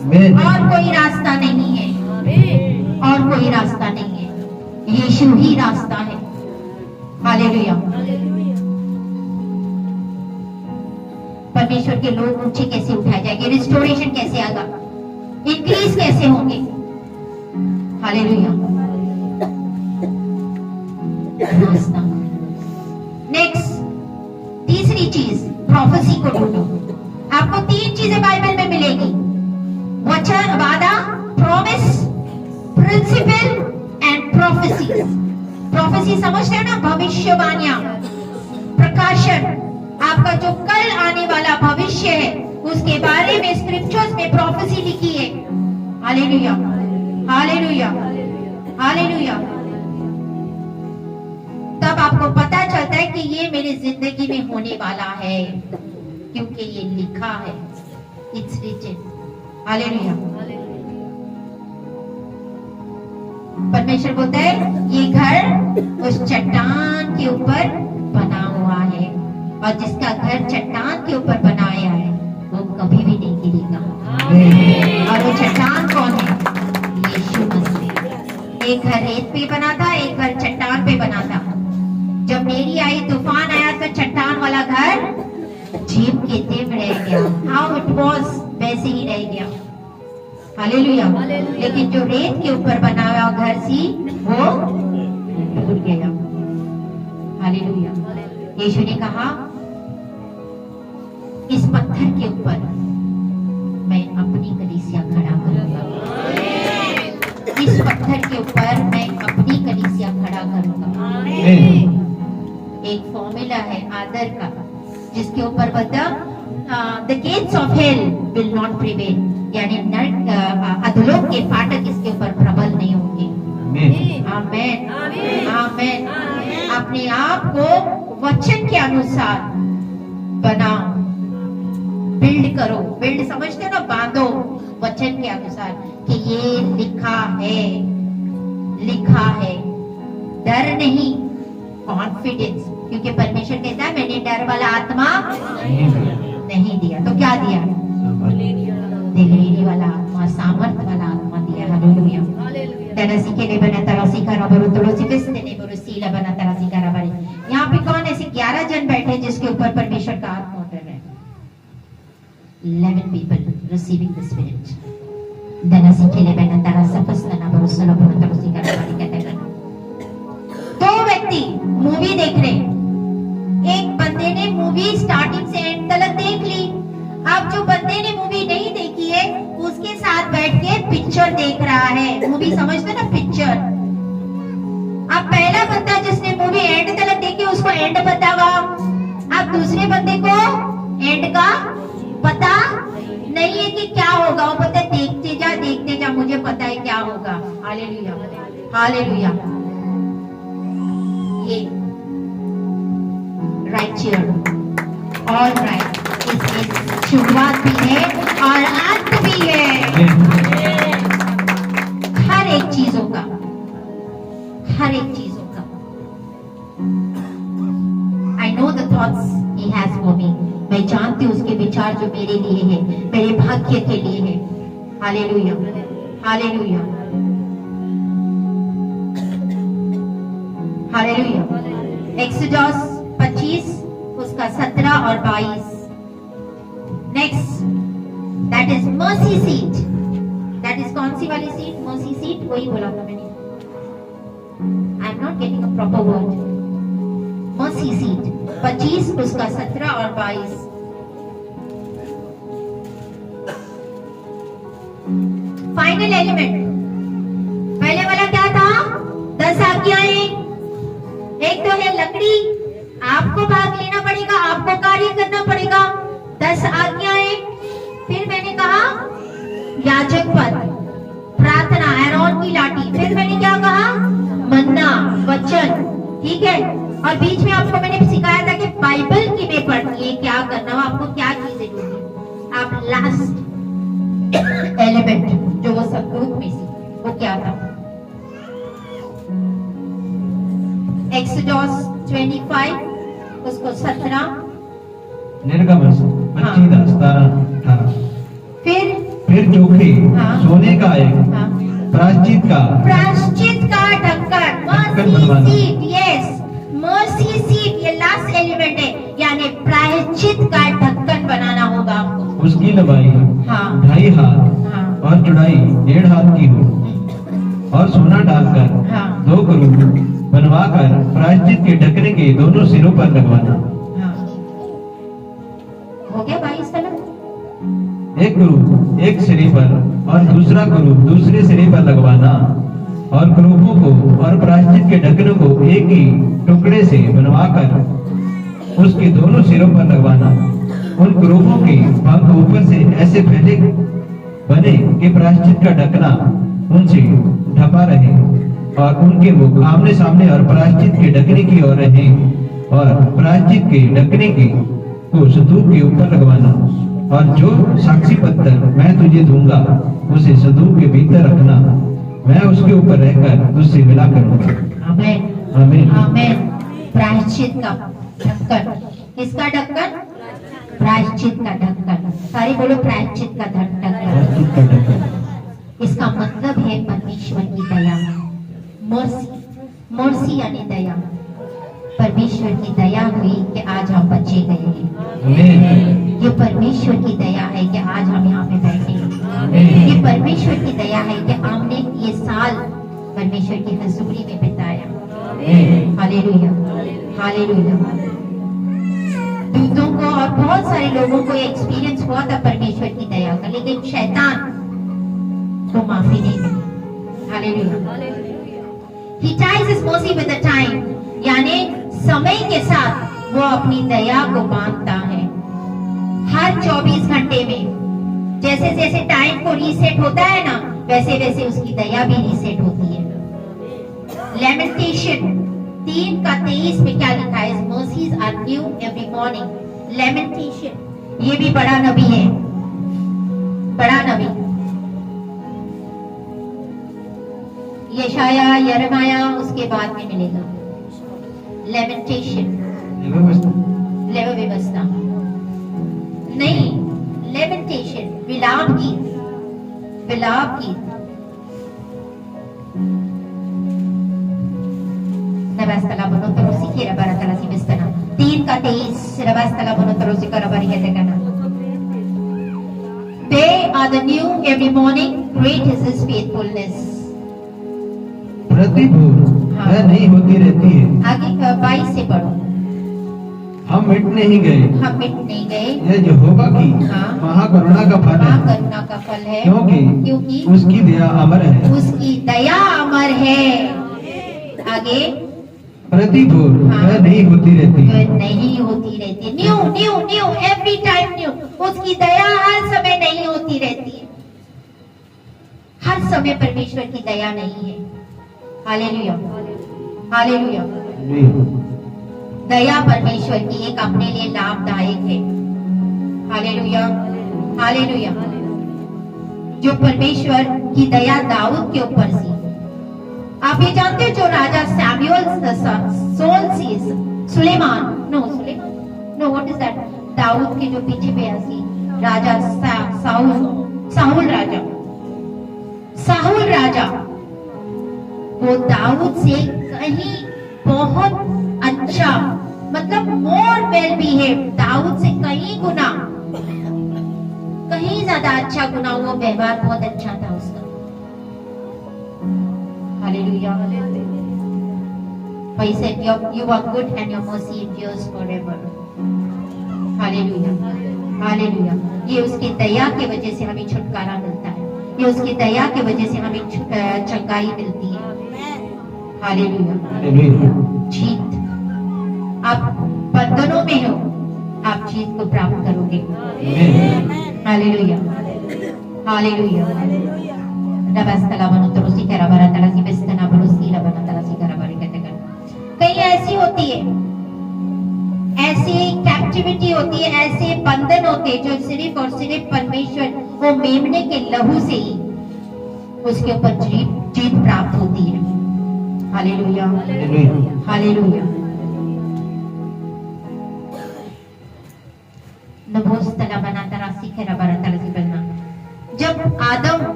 आमीन। और कोई रास्ता नहीं है, और कोई रास्ता नहीं है, यीशु ही रास्ता है। हालेलुया। परमेश्वर के लोग ऊंचे कैसे उठाए जाएंगे, रिस्टोरेशन कैसे आएगा, इंक्रीज कैसे होंगे। हालेलुया। रास्ता। नेक्स्ट, तीसरी चीज, प्रोफेसी को ढूंढो। आपको 3 चीजें बाइबल में मिलेगी, वचन, वादा, promise, principle and prophecy. Prophecy समझते हैं ना, भविष्यवाणियां, प्रकाशन, आपका जो कल आने वाला भविष्य है उसके बारे में स्क्रिप्चर्स में प्रोफेसी लिखी है। Hallelujah, hallelujah, hallelujah. तब आपको पता चलता है कि ये मेरी जिंदगी में होने वाला है, क्योंकि ये लिखा है, इट्स रिटन। हालेलुया। परमेश्वर बोलता है ये घर उस चट्टान के ऊपर बना हुआ है, और जिसका घर चट्टान के ऊपर बनाया है वो कभी भी नहीं गिरेगा। और वो चट्टान कौन है? यीशु मसीह। एक घर रेत पे बना था, एक घर चट्टान पे बना था। जब मेरी आई, तूफान आया तो चट्टान वाला घर झीम के तेम रह गया, हाउ इट वाज वैसे ही रह गया। हालेलुया। लेकिन जो रेत के ऊपर बना हुआ घर सी वो टूट गया। हालेलुया। यीशु ने कहा इस पत्थर के ऊपर मैं अपनी कलीसिया खड़ा करूंगा, इस पत्थर के ऊपर मैं अपनी कलीसिया खड़ा करूंगा। एक फॉर्मूला है आदर का, जिसके ऊपर बता the gates of hell will not prevail, यानी नरक अधोलोक के फाटक इसके ऊपर प्रबल नहीं होंगे। आमेन, आमेन। अपने आप को वचन के अनुसार बनाओ, बिल्ड करो। बिल्ड समझते हो ना, बांधो वचन के अनुसार कि ये लिखा है, लिखा है। डर नहीं, कॉन्फिडेंस, क्योंकि परमेश्वर कहता है मैंने डर वाला आत्मा नहीं दिया, तो क्या दिया? दिलेरी वाला आत्मा, सामर्थ वाला आत्मा दिया। हालेलुया। तरसी के लिए बना तरसी का रबर तुलसी बिस्ते ने बरुसीला बना तरसी का रबर। यहाँ पे कौन ऐसे 11 जन बैठे जिसके ऊपर परमेश्वर का आत्मा उतर रहा है? 11 people receiving the spirit. तरसी के लिए बना तरसा पुस्तना बरुसला बना तरसी का रबर कहते हैं। 2 व्यक्ति मूवी देख रहे, एक बंदे ने मूवी स्टार्टिंग से एंड तक देख ली। अब जो बंदे ने मूवी नहीं देखी है उसके साथ बैठ के पिक्चर देख रहा है। मूवी समझते ना, पिक्चर। अब पहला बंदा जिसने मूवी एंड तक देखी उसको एंड पता हुआ, अब दूसरे बंदे को एंड का पता नहीं है कि क्या होगा। वो पता देखते जा मुझे पता है क्या होगा। Hallelujah, hallelujah. ये राइट चेयर, ऑल राइट, इसमें शुरुआत भी है और अंत भी है। हर एक चीजों का, हर एक चीजों का। I know the thoughts he has for me, मैं जानती हूँ उसके विचार जो मेरे लिए है, मेरे भाग्य के लिए है। Hallelujah, hallelujah, hallelujah. एक्सोडस 25 उसका 17 और 22। Next, that is mercy seat. That is कौन सी वाली सीट? मर्सी सीट, वही बोला था मैंने। आई am not getting a proper word. Mercy seat 25 उसका 17 और 22। फाइनल एलिमेंट, पहले वाला क्या था? 10 आज्ञाएं। एक तो है लकड़ी, आपको भाग लेना पड़ेगा, आपको कार्य करना पड़ेगा। 10 आज्ञाएं। फिर मैंने कहा याजक पद, प्रार्थना, एरोन की लाठी। फिर मैंने क्या कहा? मन्ना, वचन, ठीक है। और बीच में आपको मैंने सिखाया था कि बाइबल की में पढ़नी है, क्या करना हो, आपको क्या चीजें ढूंढनी। आप लास्ट एलिमेंट जो वो सबूत में से, वो क्या था? एक्सोडस 25 उसको 17 निर्गमन 25:17-18। फिर चोखे हाँ। सोने का एक हाँ। प्रायश्चित का प्रायश्चित का ढक्कन, ढक्कन मर्सी बनवाना। सीट, यस, मर्सी सीट, ये लास्ट एलिमेंट है, यानी प्रायश्चित का ढक्कन बनाना होगा आपको। उसकी लंबाई हाँ। 2.5 हाथ हाँ। और चौड़ाई 1.5 हाथ की हो और सोना डालकर हाँ। 2 करूब बनवाकर प्रायश्चित के ढकने के दोनों सिरों पर लगवाना। हाँ। हो गया भाई इस तरह? एक करूब एक सिरे पर और दूसरा करूब दूसरे सिरे पर लगवाना और करूबों को और प्रायश्चित के ढकनों को एक ही टुकड़े से बनवाकर उसके दोनों सिरों पर लगवाना। उन करूबों के पंख ऊपर से ऐसे फैले बने कि प्रायश्चित का ढकना उनसे ढपा रहे और उनके मुख आमने सामने और प्रायश्चित के ढकने की ओर रहे और प्रायश्चित के ढकने की को संदूक के ऊपर लगवाना और जो साक्षी पत्थर मैं तुझे दूंगा उसे संदूक के भीतर रखना। मैं उसके ऊपर रहकर तुझसे मिला करूंगा। आमीन। आमीन। आमीन। प्रायश्चित का ढक्कन, किसका ढक्कन? प्रायश्चित का ढक्कन। सारी बोलो प्रायश्चित का ढक्कन। प्रायश्चित का ढक्कन। इसका मतलब है परमेश्वर की दया, मर्सी, मर्सी यानी दया। परमेश्वर की दया हुई कि आज हम बचे गए हैं। आमीन। ये परमेश्वर की दया है कि आज हम यहाँ पे बैठे हैं। आमीन। ये परमेश्वर की दया है कि हमने ये साल परमेश्वर की हजूरी में बिताया। आमीन। Hallelujah, hallelujah. दूतों को और बहुत सारे लोगों को एक्सपीरियंस हुआ था परमेश्वर की दया का, लेकिन शैतान को माफी नहीं मिली। Hallelujah. He ties his mercy with the time, यानी समय के साथ वो अपनी दया को बांधता है। हर 24 घंटे में जैसे जैसे टाइम को रीसेट होता है ना, वैसे वैसे उसकी दया भी रीसेट होती है। लेमेंटेशन 3:23 में क्या लिखा है? Mercies are new every morning. Lamentation, ये भी बड़ा नबी है, बड़ा नबी। यशाया, यरमाया उसके बाद में मिलेगा। लेमेंटेशन, लेव व्यवस्था नहीं, लेमेंटेशन विलाप गीत, विलाप गीत। Rabastala monotorosi kira baratala si bestana. 3:23 Rabastala monotorosi kara bariyate kana. They are the new every morning. Great is His faithfulness. प्रतिभूर वह नहीं होती रहती है। आगे 22 से पढ़ो। हम मिट नहीं गए, हम मिट नहीं गए, यह यहोवा की हाँ। महाकरुणा का फल है, करुणा का फल है, क्योंकि उसकी दया अमर है। उसकी दया अमर है। आगे प्रतिभूर हाँ। वह नहीं होती रहती है। वह नहीं होती रहती। New new new every time new. उसकी दया हर समय नहीं होती रहती है। हर समय परमेश्वर की दया नहीं है। Hallelujah, hallelujah. दया परमेश्वर की एक अपने लिए लाभदायक है। Hallelujah, hallelujah. जो परमेश्वर की दया दाऊद के ऊपर थी। आप ये जानते हो जो राजा सैमुअल सुलेमान नो व्हाट इज दैट, दाऊद के जो पीछे पे ऐसी राजा साहुल राजा वो दाऊद से कहीं बहुत अच्छा, मतलब मोर वेल बिहेव, दाऊद से कहीं गुना, कहीं ज्यादा अच्छा गुना, वो व्यवहार बहुत अच्छा था उसका। Hallelujah. He said, "You are good and your mercy endures forever." Hallelujah, hallelujah. ये उसकी दया की वजह से हमें छुटकारा मिलता है। ये उसकी दया की वजह से हमें चंगाई मिलती है। हालेलुया। जीत, आप बंधनों में हो, आप जीत को प्राप्त करोगे। Hallelujah, hallelujah. कहीं ऐसी होती है, ऐसी कैप्टिविटी होती है, ऐसे बंधन होते हैं जो सिर्फ और सिर्फ परमेश्वर वो मेमने के लहू से ही उसके ऊपर जीत प्राप्त होती है। Hallelujah, hallelujah.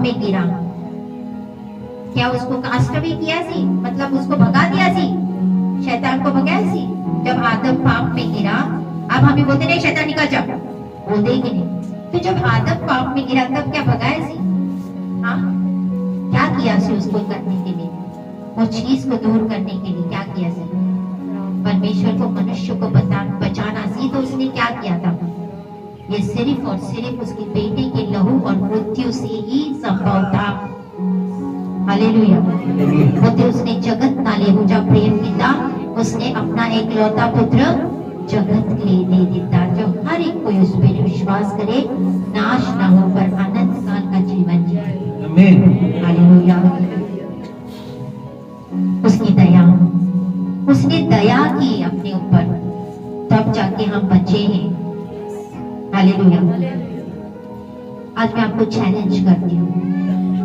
में गिरा, क्या उसको कास्टअवे किया सी, मतलब उसको भगा दिया सी, शैतान को भगाया सी। जब आदम पाप में गिरा, अब हमें बोलते नहीं शैतान निकल जाओ, बोलते ही नहीं। तो जब आदम पाप में गिरा तब क्या भगाया सी? हाँ, क्या किया सी उसको करने के लिए, वो चीज को दूर करने के लिए क्या किया सी? परमेश्वर को मनुष्य को बचाना सी, तो उसने क्या किया था? ये सिर्फ और सिर्फ उसके बेटे के लहू और मृत्यु से ही संभव था। हालेलुया। बोलते उसने जगत ना लेहू जब प्रेम किया, उसने अपना एक लौता पुत्र जगत के लिए दे दिता, जो हर एक कोई उस पर विश्वास करे नाश ना हो पर अनंत काल का जीवन जिए। आमीन। हालेलुया। उसकी दया, उसने दया की अपने ऊपर, तब जाके हम बचे हैं। हालेलुया। आज मैं आपको चैलेंज करती हूँ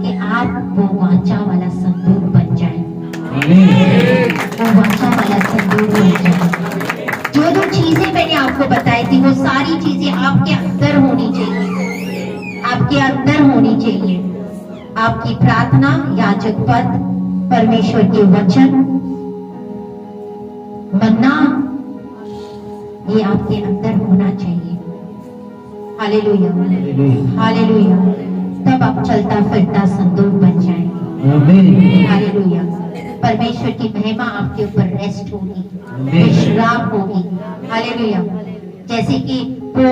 कि आप वो वाचा वाला संदूक बन जाए, वो वाचा वाला संदूक बन जाए। जो जो चीजें मैंने आपको बताई थी वो सारी चीजें आपके अंदर होनी चाहिए, आपके अंदर होनी चाहिए। आपकी प्रार्थना, याजक पद, परमेश्वर के वचन, मन्ना, ये आपके अंदर होना चाहिए। Hallelujah, hallelujah. तब आप चलता फिरता संदूक बन जाएंगे। हालेलुया। परमेश्वर की महिमा आपके ऊपर रेस्ट होगी, विश्राम होगी। हालेलुया। जैसे कि वो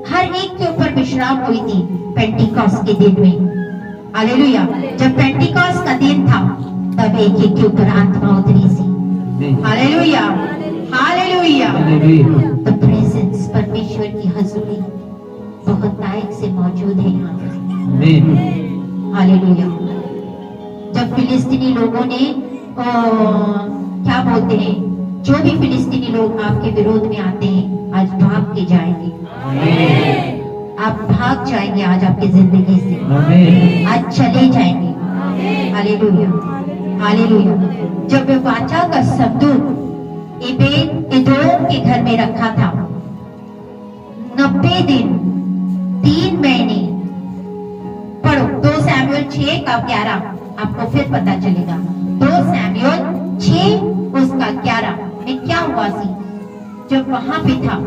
हर एक के ऊपर विश्राम हुई थी पेंटिकॉस्ट के दिन में। हालेलुया। जब पेंटिकॉस्ट का दिन था तब एक एक के ऊपर आत्मा उतरी सी। Hallelujah, hallelujah. द प्रेजेंस, परमेश्वर की हजूरी बहुत लायक से मौजूद है यहाँ पे। हालेलुया। जब फिलिस्तीनी लोगों ने क्या बोलते हैं, जो भी फिलिस्तीनी लोग आपके विरोध में आते हैं आज भाग के जाएंगे, आप भाग जाएंगे आज आपकी जिंदगी से, आज चले जाएंगे। Hallelujah, hallelujah. जब वे वाचा का संदूक एदोम के घर में रखा था, 90 दिन 3 महीने, पढ़ो 2 सैमुएल 6 का 11, आपको फिर पता चलेगा। 2 सैमुएल 6 उसका 11 में क्या हुआ सी जब वहां पे था।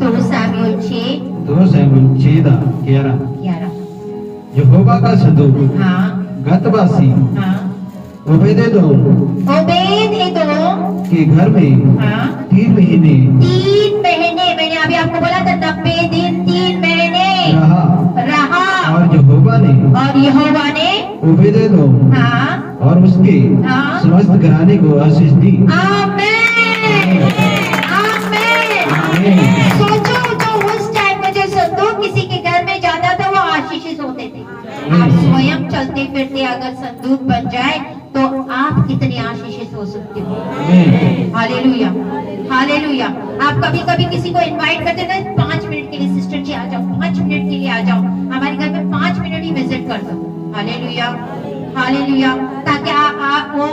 2 सैमुएल 6 का 11। 11। यहोवा का संदूक हाँ, गतवासी हाँ। ओबेदेदोम के घर में हाँ, 3 महीने 3 महीने, मैंने अभी आपको बोला था 90 दिन 3 महीने रहा। और यहोवा ने ओबेदेदोम हाँ, और उसके हाँ। समस्त घराने को आशीष दी। आमीन, आमीन। सोचो, जो उस टाइम में जो संदूक किसी के घर में जाता था वो आशीषित होते थे। आप स्वयं चलते फिरते अगर संदूक बन जाए तो आप कितने आशीषित हो सकते हो। Hallelujah, hallelujah. आप कभी कभी किसी को इनवाइट करते ना, 5 मिनट के लिए सिस्टर जी आ जाओ, 5 मिनट के लिए आ जाओ हमारे घर में, 5 मिनट ही विजिट कर दो। Hallelujah, hallelujah. ताकि वो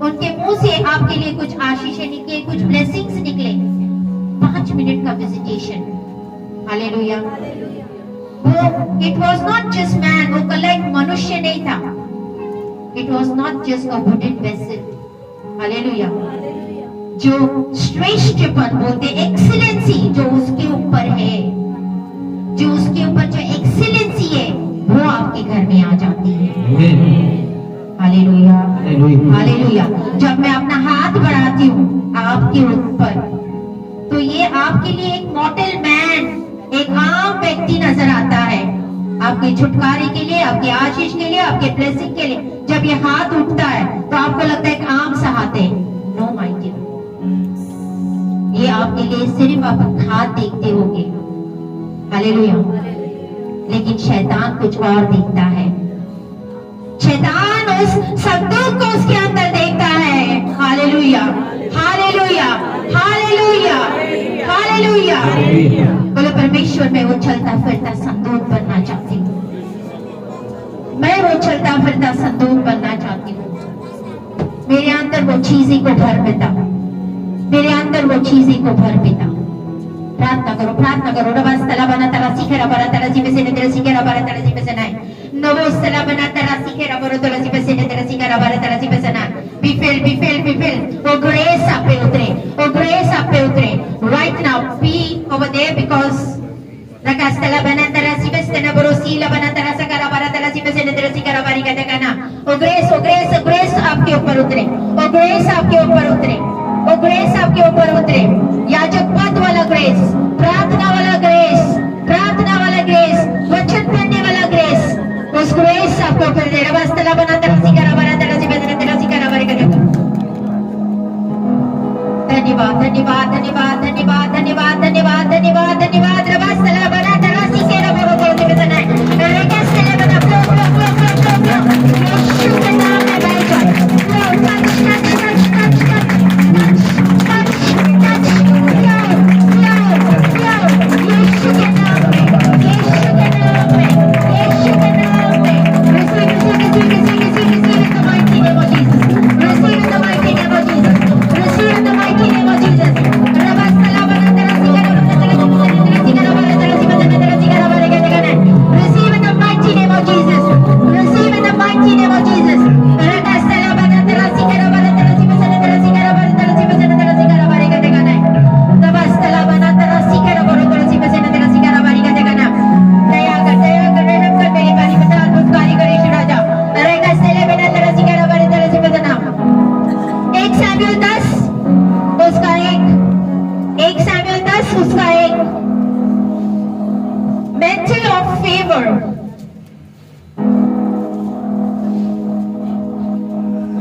उनके मुंह से आपके लिए कुछ आशीषें निकले, कुछ ब्लेसिंग्स निकले। 5 मिनट का विजिटेशन। हालेलुया। वो it was not just man, वो कल एक मनुष्य नहीं था। It was not just a wooden vessel. Hallelujah. जो श्रेष्ठपन बोलते, एक्सीलेंसी जो उसके ऊपर है, जो उसके ऊपर जो एक्सीलेंसी है वो आपके घर में आ जाती है। Hallelujah, hallelujah. जब मैं अपना हाथ बढ़ाती हूँ आपके ऊपर तो ये आपके लिए एक मॉडल मैन, एक आम व्यक्ति नजर आता है, आपके छुटकारे के लिए, आपके आशीष के लिए, आपके ब्लेसिंग के लिए। जब ये हाथ उठता है तो आपको लगता है एक आम सा हाथ है। नो माय डियर, ये आपके लिए सिर्फ आप हाथ देखते होंगे। हालेलुया। लेकिन शैतान कुछ और देखता है। शैतान उस संदूक को उसके अंदर देखता है। Hallelujah, hallelujah, hallelujah, hallelujah. बोलो परमेश्वर, मैं वो चलता फिरता संदूक बनना चाहती हूँ, मैं वो चलता फिरता संदूक बनना चाहती हूँ। मेरे अंदर वो चीजें को भर देता, मेरे अंदर वो चीजें को भर देता। प्रार्थना करो, प्रार्थना करो। रबा स्थला बना तरा सीखेरा बरा तरा जी में से तेरा सीखेरा बरा तरा जी में से नहीं नवो स्थला बना तरा सीखेरा बरा तरा जी में से तेरा सीखेरा बरा तरा जी में से नहीं be filled वो grace आप पे उतरे, वो grace आप पे उतरे right now be over there because रका स्थला बना तरा जी में से नवो सीला बना तरा सकारा बरा तरा जी में से तेरा सीखेरा बारी का देखना वो grace आपके ऊपर उतरे, वो grace आपके ऊपर उतरे, वो ग्रेस आपके ऊपर उतरे। याजक पद वाला ग्रेस, प्रार्थना वाला ग्रेस, प्रार्थना वाला ग्रेस, वचन पढ़ने वाला ग्रेस, उस ग्रेस आपके ऊपर दे। रबा स्थला बना तरा सीखेरा बरा तरा जी में से तेरा सीखेरा बारी का देखना। धन्यवाद धन्यवाद धन्यवाद धन्यवाद धन्यवाद धन्यवाद धन्यवाद धन्यवाद। रबा स्थला बना तरा सीखेरा बरा तरा जी में से नहीं रेका स्थला बना फ्लो यीशु के नाम में भाई जान फ्लो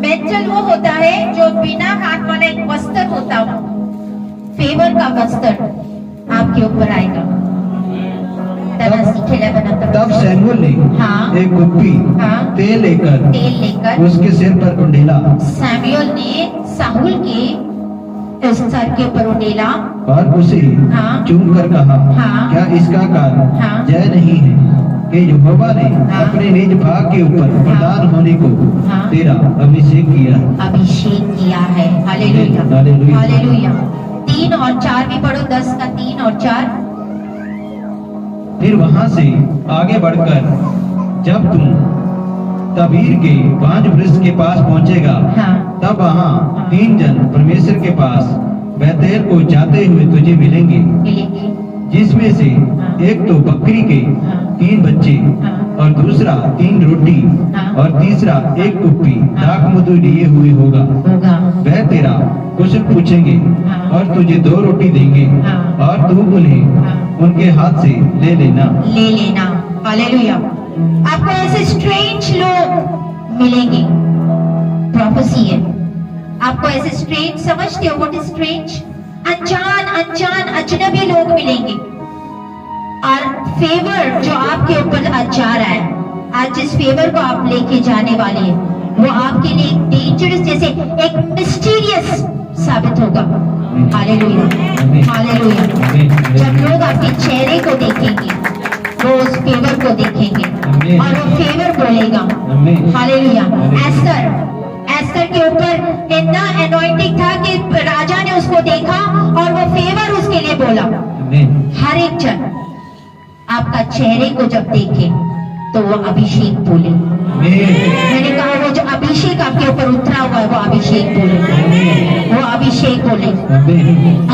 मेंटल वो होता है जो बिना हाथ वाला एक वस्त्र होता हो, फेवर का वस्त्र आपके ऊपर आएगा। तब सैमुअल ने एक कुप्पी तेल लेकर उसके सिर पर उंडेला। सैमुअल ने साहुल के सर के ऊपर उंडेला और उसे चूम कर कहा, क्या इसका कारण जय नहीं है कि यहोवा ने अपने निज भाग के ऊपर प्रधान होने को तेरा अभिषेक किया है। Hallelujah hallelujah. 3 और 4 भी पढ़ो, 10 का 3 और 4। फिर वहां से आगे बढ़कर जब तुम तबीर के 5 वृक्ष के पास पहुंचेगा, तब वहां 3 जन परमेश्वर के पास बैतेल को जाते हुए तुझे मिलेंगे, जिसमें से एक तो बकरी के 3 बच्चे और दूसरा 3 रोटी और तीसरा एक कुप्पी दाख मधु लिए हुए होगा। वह तेरा कुशल पूछेंगे और तुझे 2 रोटी देंगे और तू उन्हें उनके हाथ से ले लेना। हालेलुया। आपको ऐसे स्ट्रेंज लोग मिलेंगे, प्रोफेसी है। आपको ऐसे स्ट्रेंज, समझते हो व्हाट इज स्ट्रेंज? अनजान अजनबी लोग मिलेंगे और फेवर जो आपके ऊपर आज जा रहा है, आज जिस फेवर को आप लेके जाने वाले हैं, वो आपके लिए एक डेंजरस, जैसे एक मिस्टीरियस साबित होगा। Hallelujah hallelujah. जब लोग आपके चेहरे को देखेंगे, वो उस फेवर को देखेंगे और वो फेवर बोलेगा। हालेलुया। एस्तर के ऊपर इतना एनॉइंटिंग था कि राजा ने उसको देखा और वो फेवर उसके लिए बोला। हर एक जन आपका चेहरे को जब देखे तो वो अभिषेक बोले। मैंने कहा वो जो अभिषेक आपके ऊपर उतरा हुआ है, वो अभिषेक बोले, वो अभिषेक बोले।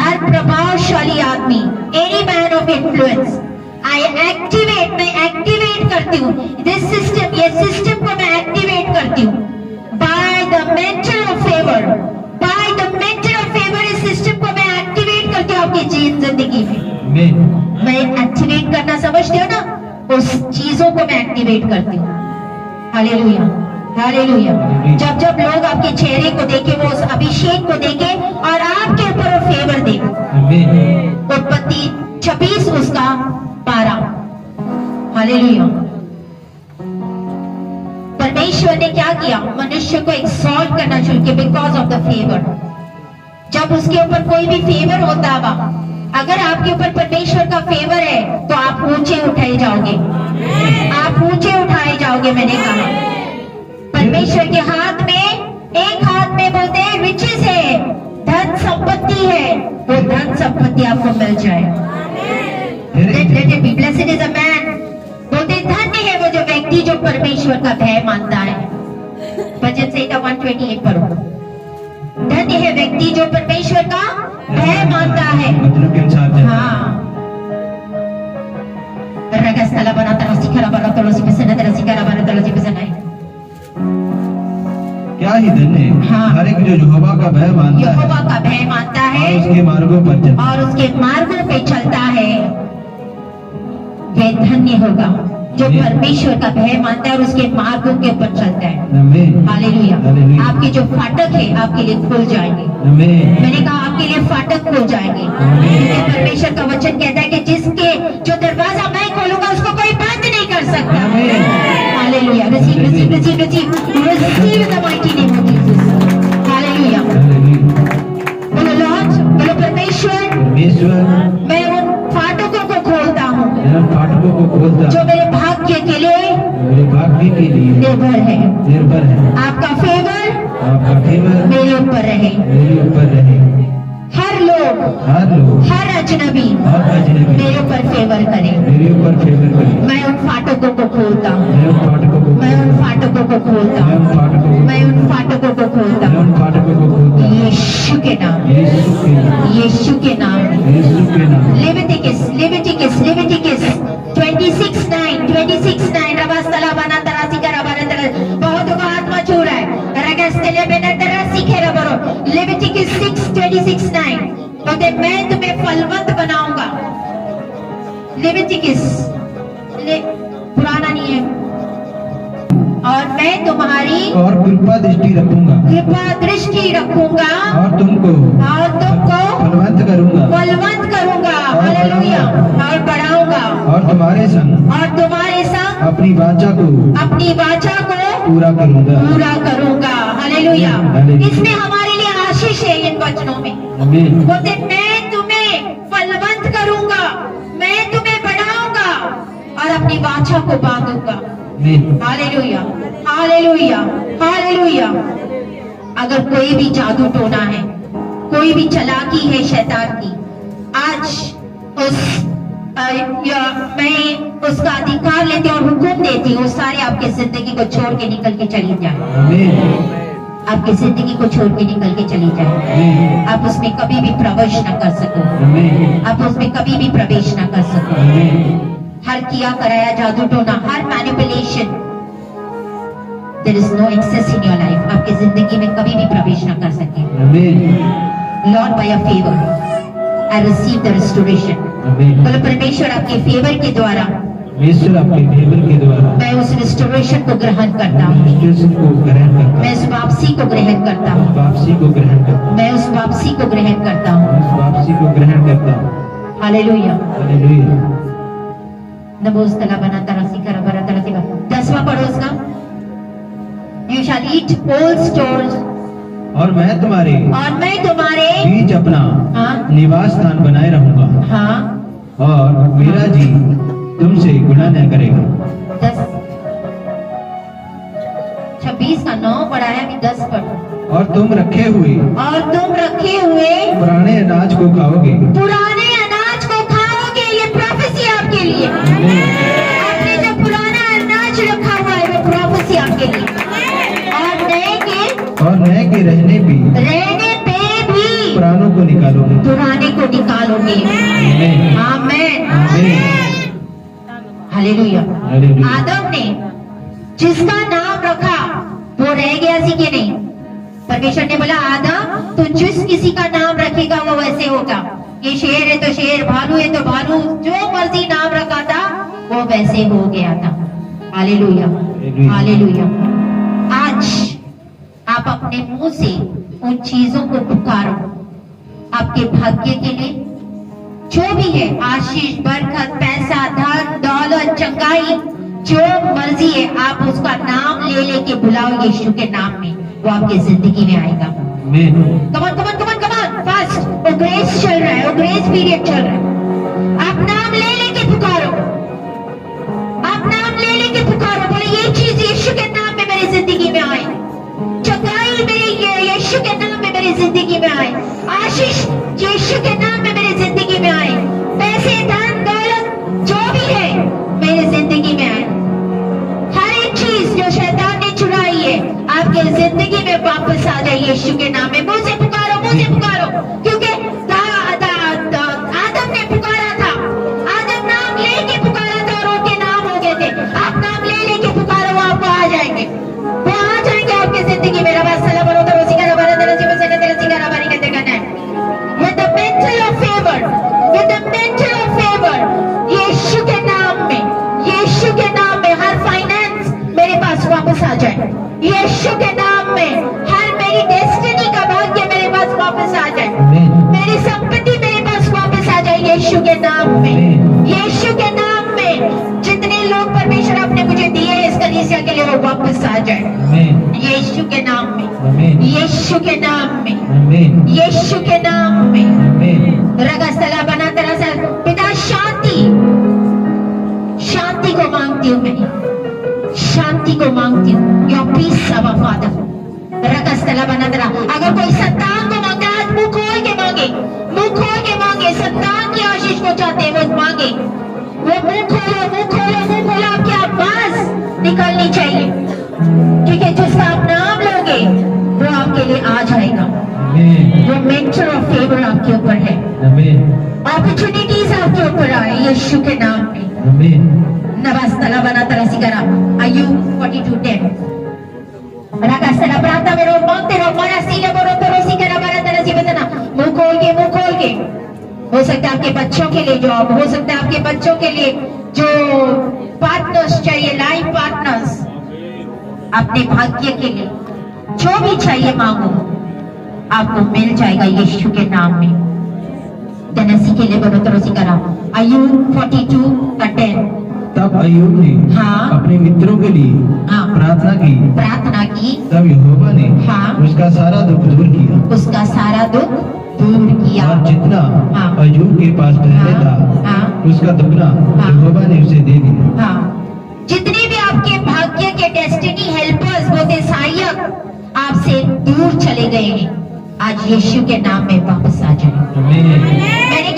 हर प्रभावशाली आदमी, एनी मैन ऑफ इन्फ्लुएंस, मैं एक्टिवेट करती हूँ दिस सिस्टम, ये सिस्टम को मैं एक्टिवेट करती हूँ by the mentor of favour, by the mentor of favour. इस सिस्टम को मैं एक्टिवेट करती हूँ आपकी जिंदगी में। मैं एक्टिवेट करना समझते हो ना, उस चीजों को मैं एक्टिवेट करती हूँ। Hallelujah hallelujah. जब जब लोग आपके चेहरे को देखे, वो उस अभिषेक को देखे और आपके ऊपर वो फेवर दे। उत्पत्ति 26 उसका 12। हालेलुया। परमेश्वर ने क्या किया? मनुष्य को एक्सॉल्ट करना शुरू किया बिकॉज ऑफ द फेवर। जब उसके ऊपर कोई भी फेवर होता है, अगर आपके ऊपर परमेश्वर का फेवर है तो आप ऊंचे उठाए जाओगे, आप ऊंचे उठाए जाओगे। मैंने कहा परमेश्वर के हाथ में, एक हाथ में बोलते हैं रिचेस है, धन संपत्ति है, वो धन संपत्ति आपको मिल जाए। Let it be. Blessed is a man. बोलते धन्य है वो जो व्यक्ति जो परमेश्वर का भय मानता है। भजन संहिता 128 पढ़ो। धन्य है व्यक्ति जो परमेश्वर का भय मानता है। मतलब के अनुसार चलता है। हाँ। रगस्थला बना तरसी खरा बना तुलसी पसंद तरसी खरा बना तुलसी पसंद है। क्या ही धन्य है हाँ। हर एक जो यहोवा का भय मानता यहोवा है का भय मानता है और उसके मार्गों पर चलता और उसके मार्गों पे चलता है, वे धन्य होगा जो आमीन। परमेश्वर का भय मानता है और उसके मार्गों के ऊपर चलता है। है। आमीन। हालेलुया। हालेलुया। आपके जो फाटक है आपके लिए खुल जाएंगे। आमीन। मैंने कहा आपके लिए फाटक खुल जाएंगे, आमीन। क्योंकि परमेश्वर का वचन कहता है कि जिसके जो दरवाजा मैं खोलूंगा उसको कोई बंद नहीं कर सकता। आमीन। Hallelujah. Receive receive receive receive receive the mighty name of Jesus. Hallelujah. Hallelujah. बोलो लॉर्ड, बोलो परमेश्वर, परमेश्वर मैं उन फाटकों को खोलता हूँ मैं फाटकों को खोलता जो मेरे भाग्य के लिए मेरे भाग्य के लिए निर्भर है। निर्भर है। आपका फेवर आपका फेवर मेरे ऊपर रहे। मेरे ऊपर रहे। हर लोग हर अजनबी हर अजनबी मेरे ऊपर फेवर करे। मेरे ऊपर फेवर करे। मैं उन फाटकों को खोलता हूँ। मैं उन फाटकों को मैं उन फाटकों को खोलता मैं हूँ। उन फाटकों को मैं उन फाटकों को खोलता मैं हूँ। उन फाटकों को खोलता हूँ। यीशु के नाम, यीशु के नाम यीशु के नाम। यीशु के नाम। लेविटिकस लेविटिकस लेविटिकस 26:9 रबास्तला बना तरासी का रबाना तरस बहुत को आत्मा छू रहा है। रगस्तले बेना तरासी के रबरो। लेविटिकस 6:26-9 बोलते मैं तुम्हें फलवंत बनाऊंगा। लेविटिकस पुराना नहीं है। और मैं तुम्हारी और कृपा दृष्टि रखूंगा कृपा दृष्टि रखूंगा और तुमको फलवंत करूंगा बलवंत करूंगा। हालेलुया। और बढ़ाऊंगा और तुम्हारे संग अपनी वाचा को पूरा करूंगा। हालेलुया। हालेलुया। इसमें हमारे लिए आशीष है इन वचनों में। आमीन। बोलते मैं तुम्हें फलवंत करूंगा, मैं तुम्हें बढ़ाऊंगा और अपनी वाचा को बांधूंगा। आमीन। Hallelujah hallelujah hallelujah. अगर कोई भी जादू टोना है, कोई भी चालाकी है शैतान की, आज मैं उसका अधिकार लेती हूँ और हुक्म देती हूँ सारे आपके जिंदगी को छोड़ के निकल के चली जाए। आमीन। आपकी जिंदगी को छोड़ के निकल के चली जाए। आमीन। आप उसमें कभी भी प्रवेश न कर सको। आमीन। आप उसमें कभी भी प्रवेश न कर सको। आमीन। हर किया कराया जादू टोना, हर manipulation, there is no access in your life. आपकी जिंदगी में कभी भी प्रवेश न कर सके। आमीन। Lord by your favour I receive the restoration. आमीन। बोलो परमेश्वर आपके फेवर के द्वारा ईश्वर आपके फेवर के द्वारा मैं उस रिस्टोरेशन को ग्रहण करता हूँ। रिस्टोरेशन को ग्रहण करता मैं उस वापसी को ग्रहण करता हूँ। हूँ। वापसी को ग्रहण करता हूँ। मैं उस वापसी को ग्रहण करता हूँ। उस वापसी को ग्रहण करता हूँ। हालेलुया। हालेलुया। नबोस्तला बना तरसी करा बरा तरसी का 10वां पढ़ो उसका। You shall eat old stores और मैं तुम्हारे बीच अपना हाँ निवास स्थान बनाए रहूंगा हाँ और मेरा जी तुमसे गुनाह न करेगा। 26 का 9 पढ़ा है, अभी 10 पढ़ो। और तुम रखे हुए पुराने अनाज को खाओगे। ये प्रोफेसी आपके लिए। आपने जो पुराना अनाज रखा हुआ है वो प्रोफेसी आपके लिए। और नए के रहने पे भी पुरानों को निकालोगे। पुराने को निकालोगे। आमीन। आमीन। आमीन। हालेलुया। हालेलुया। आदम ने जिसका नाम रखा वो रह गया सी कि नहीं? परमेश्वर ने बोला आदम तू जिस किसी का नाम रखेगा वो वैसे होगा। ये शेर है तो शेर, भालू है तो भालू, जो मर्जी नाम रखा था वो वैसे हो गया था। Hallelujah hallelujah. आज आप अपने मुंह से उन चीजों को पुकारो आपके भाग्य के लिए। जो भी है आशीष, बरकत, पैसा, धन, दौलत, चंगाई, जो मर्जी है आप उसका नाम ले लेके बुलाओ यीशु के नाम में, वो आपकी जिंदगी में आएगा। आमीन। कमान कमान कमान कमान फास्ट। वो ग्रेस चल रहा है, वो ग्रेस पीरियड चल रहा है। आप नाम ले लेके पुकारो, आप नाम ले लेके पुकारो। बोले ये चीज यीशु के नाम में मेरी जिंदगी में आए, चंगाई मेरे यीशु के नाम में मेरी जिंदगी में आए, आशीष यीशु के नाम में मेरी जिंदगी में आए, पैसे, धन, दौलत जाए आमीन यीशु के नाम में, आमीन यीशु के नाम में, आमीन यीशु के नाम में। आमीन रगस्तला बना तेरा सर पिता, शांति शांति को मांगती हूँ मैं, शांति को मांगती हूँ। Your peace our father. रगस्तला बना तेरा, अगर कोई संतान को मांगता है मुंह खोल के मांगे, मुंह खोल के मांगे। संतान की आशीष को चाहते हैं वो मांगे, वो मुंह खोलो, मुंह खोलो, मुंह खोलो। आपकी आवाज निकलनी चाहिए, क्योंकि जिसका आप नाम लोगे वो आपके लिए आ जाएगा। आमीन वो मेंटर ऑफ फेवर आपके ऊपर है, आमीन अपॉर्चुनिटीज आपके ऊपर आए यीशु के नाम में। आमीन नवास्तला बना तरह सिकरा आयु 42:10 रगस्तला प्रार्थना में रोज मांगते रहो, मारा सीले बोलो तो रोसी करा बना तरह सी बतना। मुंह खोल के, मुंह खोल के। हो सकता है आपके बच्चों के लिए जॉब, हो सकता है आपके बच्चों के लिए जो पार्टनर्स चाहिए, लाइफ पार्टनर्स, अपने भाग्य के लिए जो भी चाहिए मांगो, आपको मिल जाएगा यीशु के नाम में। धनसी के लिए बोलो तो रोसी करा आयु 42:10 तब अय्यूब ने हाँ। अपने मित्रों के लिए हाँ। प्रार्थना की। प्रार्थना की, तब यहोवा ने हाँ। उसका सारा दुख दूर किया उसका सारा दुख दूर किया। और जितना हाँ। अय्यूब के पास पहले हाँ। था हाँ। उसका दुगना हाँ। यहोवा ने उसे दे दिया। हाँ, जितने भी आपके भाग्य के डेस्टिनी हेल्पर्स होते सहायक आपसे दूर चले गए हैं, आज यीशु के नाम में वापस आ जाए। आमीन मैंने